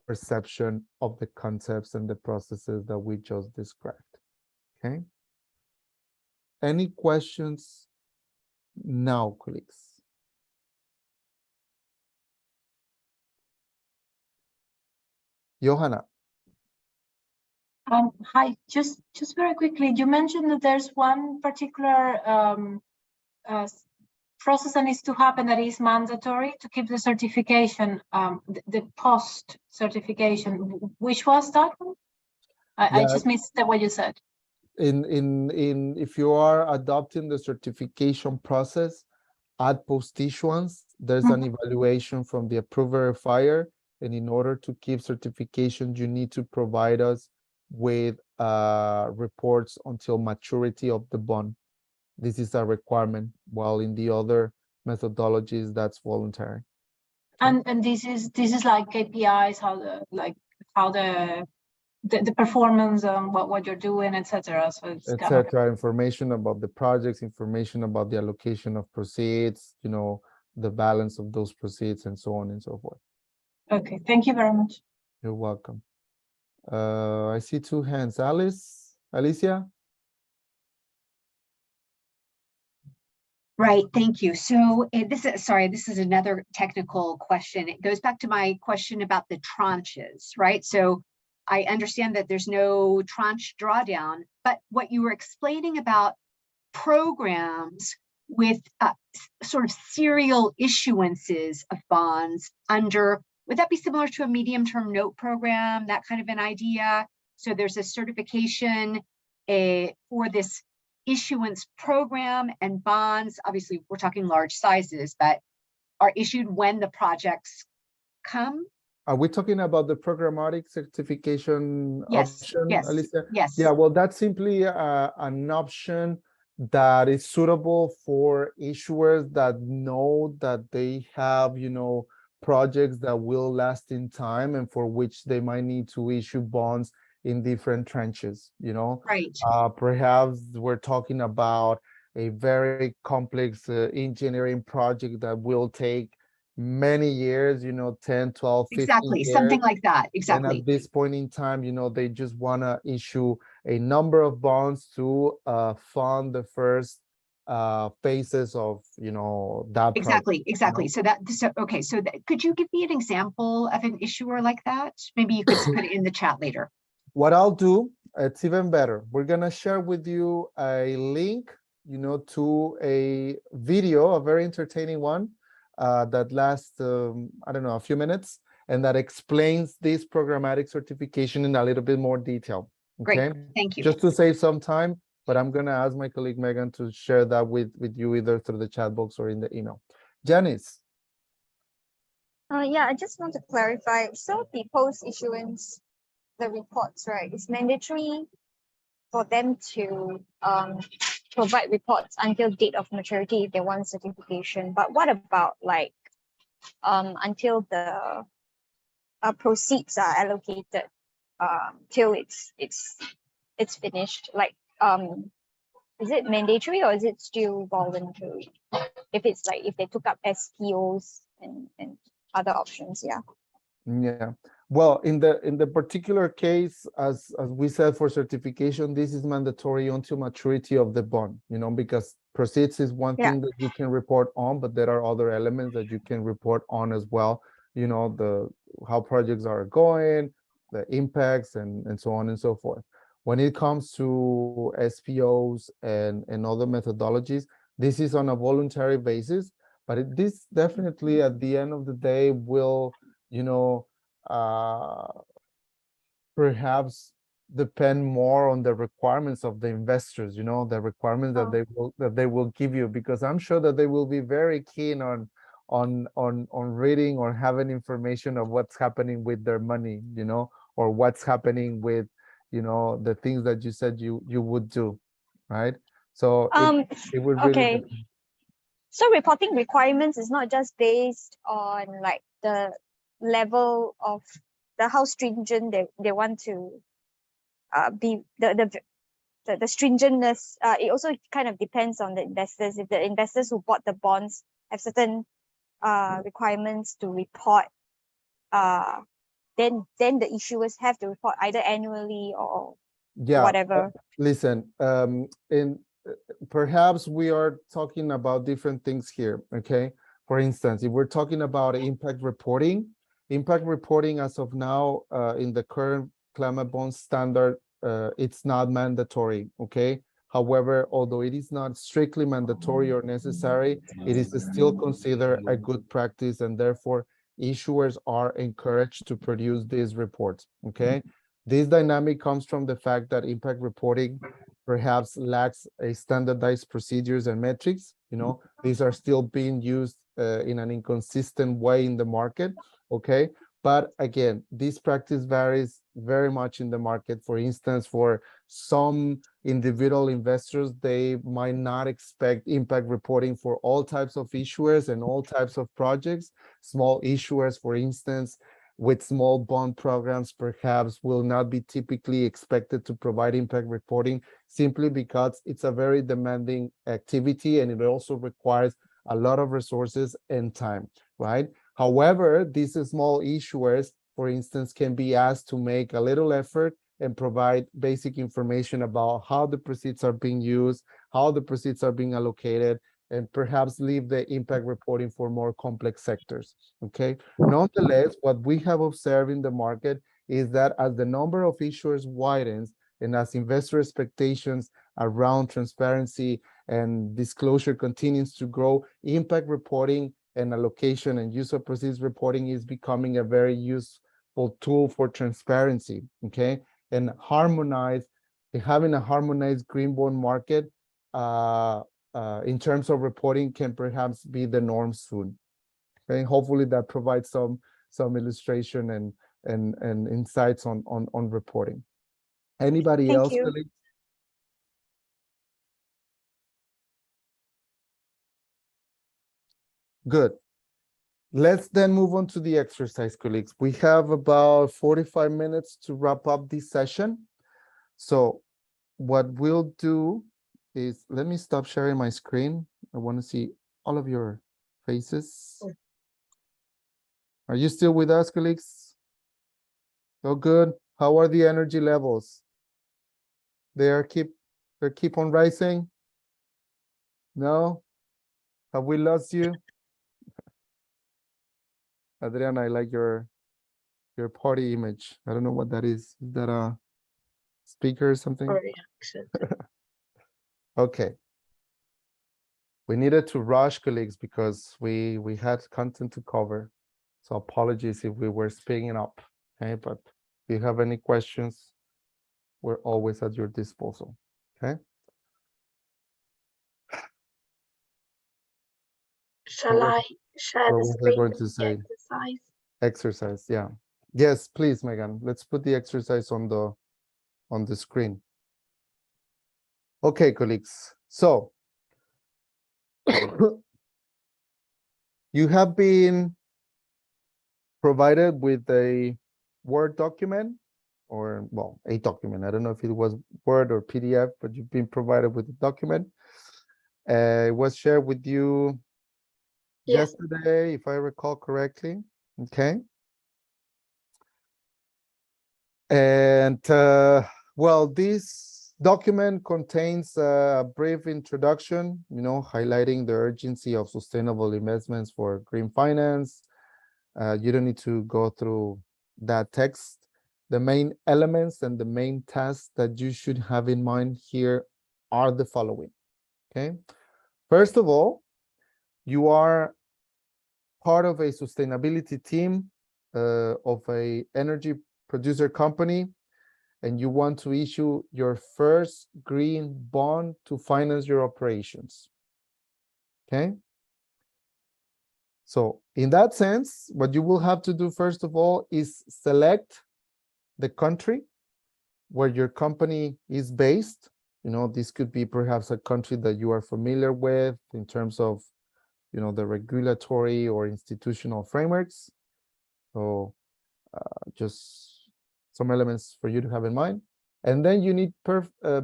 perception of the concepts and the processes that we just described, okay? Any questions now, colleagues? Johanna. Hi, just very quickly, you mentioned that there's one particular process that needs to happen that is mandatory to keep the certification, the post certification. Which was that one? I just missed what you said. If you are adopting the certification process at post issuance, there's an evaluation from the approved verifier, and in order to keep certification, you need to provide us with reports until maturity of the bond. This is a requirement, while in the other methodologies, that's voluntary. And this is like KPIs, how the performance on what you're doing, etc. So it's kind of etc. Information about the projects, information about the allocation of proceeds, you know, the balance of those proceeds, and so on and so forth. okay. Thank you very much. You're welcome. I see two hands. Alicia? Right, thank you. So this is another technical question. It goes back to my question about the tranches, right? So I understand that there's no tranche drawdown, but what you were explaining about programs with sort of serial issuances of bonds under, would that be similar to a medium-term note program, that kind of an idea? So there's a certification for this issuance program, and bonds, obviously we're talking large sizes, but are issued when the projects come? Are we talking about the programmatic certification Yes, option, yes, Alicia? yes. Yeah, well, that's simply an option that is suitable for issuers that know that they have, you know, projects that will last in time and for which they might need to issue bonds in different tranches, you know? Right. Perhaps we're talking about a very complex engineering project that will take many years, you know, 10, 12, 15 Exactly, years. something like that, And exactly. at this point in time, you know, they just want to issue a number of bonds to fund the first phases of, you know, that project, Exactly. you So okay, so could you give me an example of an issuer like that? Maybe you could put it in the chat later. What I'll do, it's even better. We're gonna share with you a link, you know, to a video, a very entertaining one, that lasts, I don't know, a few minutes, and that explains this programmatic certification in a little bit more detail. Great, Okay, thank you. just to save some time, but I'm gonna ask my colleague Megan to share that with you either through the chat box or in the email. Janice. Yeah, I just want to clarify. So the post-issuance, the reports, right, it's mandatory for them to provide reports until date of maturity if they want certification. But what about like until the proceeds are allocated till it's finished? Like is it mandatory or is it still voluntary? If it's like if they took up SPOs and other options, yeah. Yeah, well, in the particular case, as we said, for certification, this is mandatory until maturity of the bond, you know, because proceeds is one Yeah. thing that you can report on, but there are other elements that you can report on as well, you know, the how projects are going, the impacts, and so on and so forth. When it comes to SPOs and other methodologies, this is on a voluntary basis, but this definitely at the end of the day will, you know, perhaps depend more on the requirements of the investors, you know, the requirements that they will give you, because I'm sure that they will be very keen on reading or having information of what's happening with their money, you know, or what's happening with, you know, the things that you said you would do, right? So it would really Okay. depend. So reporting requirements is not just based on like the level of how stringent they want to be the stringentness. It also kind of depends on the investors. If the investors who bought the bonds have certain requirements to report, then the issuers have to report either annually or whatever. Listen, in perhaps we are talking about different things here, okay? For instance, if we're talking about impact reporting as of now, in the current climate bond standard, it's not mandatory, okay? However, although it is not strictly mandatory or necessary, it is still considered a good practice, and therefore issuers are encouraged to produce these reports, okay? This dynamic comes from the fact that impact reporting perhaps lacks a standardized procedures and metrics. You know, these are still being used in an inconsistent way in the market, okay? But again, this practice varies very much in the market. For instance, for some individual investors, they might not expect impact reporting for all types of issuers and all types of projects. Small issuers, for instance, with small bond programs, perhaps will not be typically expected to provide impact reporting simply because it's a very demanding activity and it also requires a lot of resources and time, right? However, these small issuers, for instance, can be asked to make a little effort and provide basic information about how the proceeds are being used, how the proceeds are being allocated, and perhaps leave the impact reporting for more complex sectors, okay? Nonetheless, what we have observed in the market is that as the number of issuers widens and as investor expectations around transparency and disclosure continues to grow, impact reporting and allocation and use of proceeds reporting is becoming a very useful tool for transparency, okay? And having a harmonized green bond market in terms of reporting can perhaps be the norm soon. Okay, hopefully that provides some illustration and insights on reporting. Anybody Thank else, you. colleagues? Good. Let's then move on to the exercise, colleagues. We have about 45 minutes to wrap up this session. So what we'll do is, let me stop sharing my screen. I want to see all of your faces. Are you still with us, colleagues? Oh, good. How are the energy levels? They keep on rising? No? Have we lost you? Adriana, I like your party image. I don't know what that is. Is that a speaker or something? Okay. We needed to rush, colleagues, because we had content to cover. So apologies if we were speeding up. Okay, but if you have any questions, we're always at your disposal. Okay. Shall I share What the was I screen going with to the say? exercise? Exercise, yeah. Yes, please, Megan. Let's put the exercise on the screen. Okay, colleagues. So you have been provided with a Word document, or well, a document. I don't know if it was Word or PDF, but you've been provided with a document. It was shared with you Yes. yesterday, if I recall correctly. Okay. And well, this document contains a brief introduction, highlighting the urgency of sustainable investments for green finance. You don't need to go through that text. The main elements and the main tasks that you should have in mind here are the following. Okay. First of all, you are part of a sustainability team of a energy producer company, and you want to issue your first green bond to finance your operations. Okay. So in that sense, what you will have to do first of all is select the country where your company is based. This could be perhaps a country that you are familiar with in terms of, the regulatory or institutional frameworks. So just some elements for you to have in mind. And then you need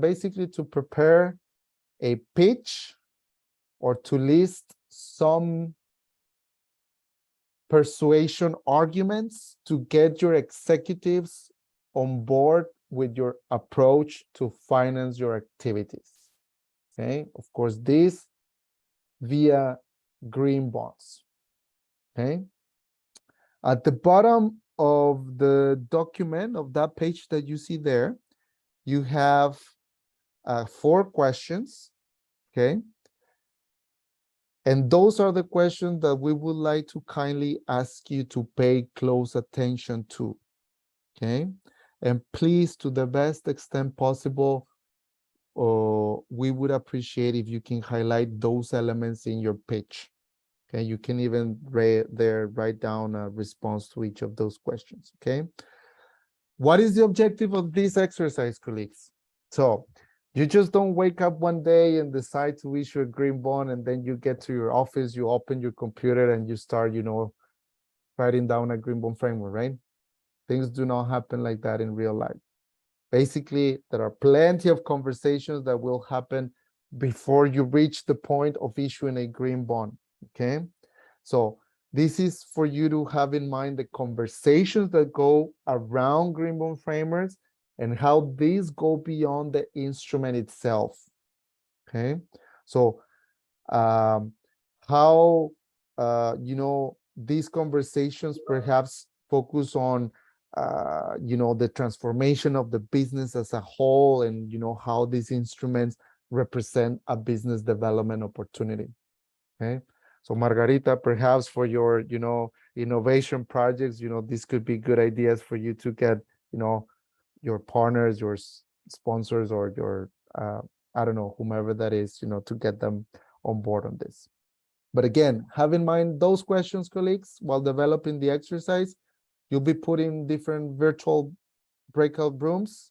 basically to prepare a pitch or to list some persuasion arguments to get your executives on board with your approach to finance your activities. Okay, of course, this via green bonds. Okay, at the bottom of the document, of that page that you see there, you have 4 questions. Okay, and those are the questions that we would like to kindly ask you to pay close attention to. Okay, and please, to the best extent possible, we would appreciate if you can highlight those elements in your pitch. Okay, you can even write down a response to each of those questions. Okay. What is the objective of this exercise, colleagues? So you just don't wake up one day and decide to issue a green bond, and then you get to your office, you open your computer, and you start, writing down a green bond framework, right? Things do not happen like that in real life. Basically, there are plenty of conversations that will happen before you reach the point of issuing a green bond, okay? So this is for you to have in mind the conversations that go around green bond frameworks and how these go beyond the instrument itself, okay? So how, these conversations perhaps focus on the transformation of the business as a whole, and how these instruments represent a business development opportunity. Okay, so Margarita, perhaps for your innovation projects, this could be good ideas for you to get your partners, your sponsors, or your I don't know, whomever that is, to get them on board on this. But again, have in mind those questions, colleagues, while developing the exercise. You'll be put in different virtual breakout rooms.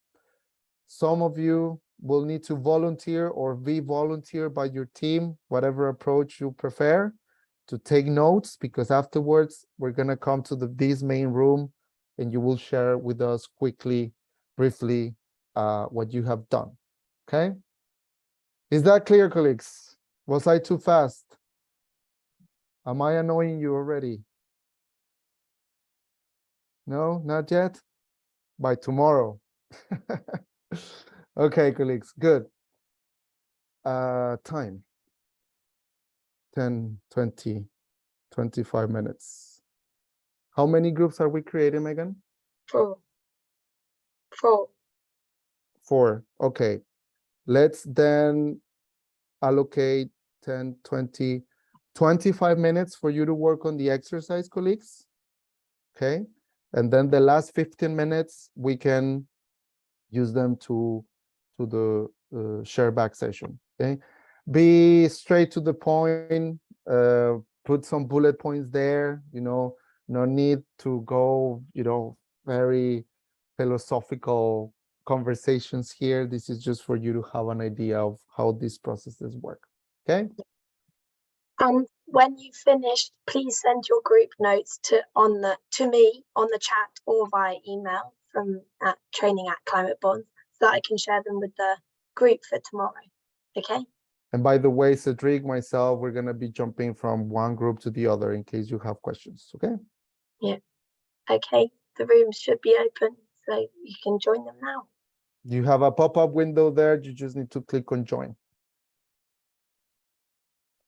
Some of you will need to volunteer or be volunteered by your team, whatever approach you prefer, to take notes, because afterwards we're going to come to this main room and you will share with us quickly, briefly, what you have done. Okay? Is that clear, colleagues? Was I too fast? Am I annoying you already? No, not yet? By tomorrow. Okay, colleagues, good. Time. 10, 20, 25 minutes. How many groups are we creating, Megan? 4. 4. Okay. Let's then allocate 10, 20, 25 minutes for you to work on the exercise, colleagues. Okay. And then the last 15 minutes, we can use them to the share back session. Okay. Be straight to the point, put some bullet points there, no need to go, very philosophical conversations here. This is just for you to have an idea of how these processes work. Okay. When you finished, please send your group notes to me on the chat or via email from training@climatebonds, so that I can share them with the group for tomorrow. Okay. And by the way, Cedric, myself, we're going to be jumping from one group to the other in case you have questions. Okay. Yeah. Okay. The rooms should be open, so you can join them now. You have a pop-up window there. You just need to click on join.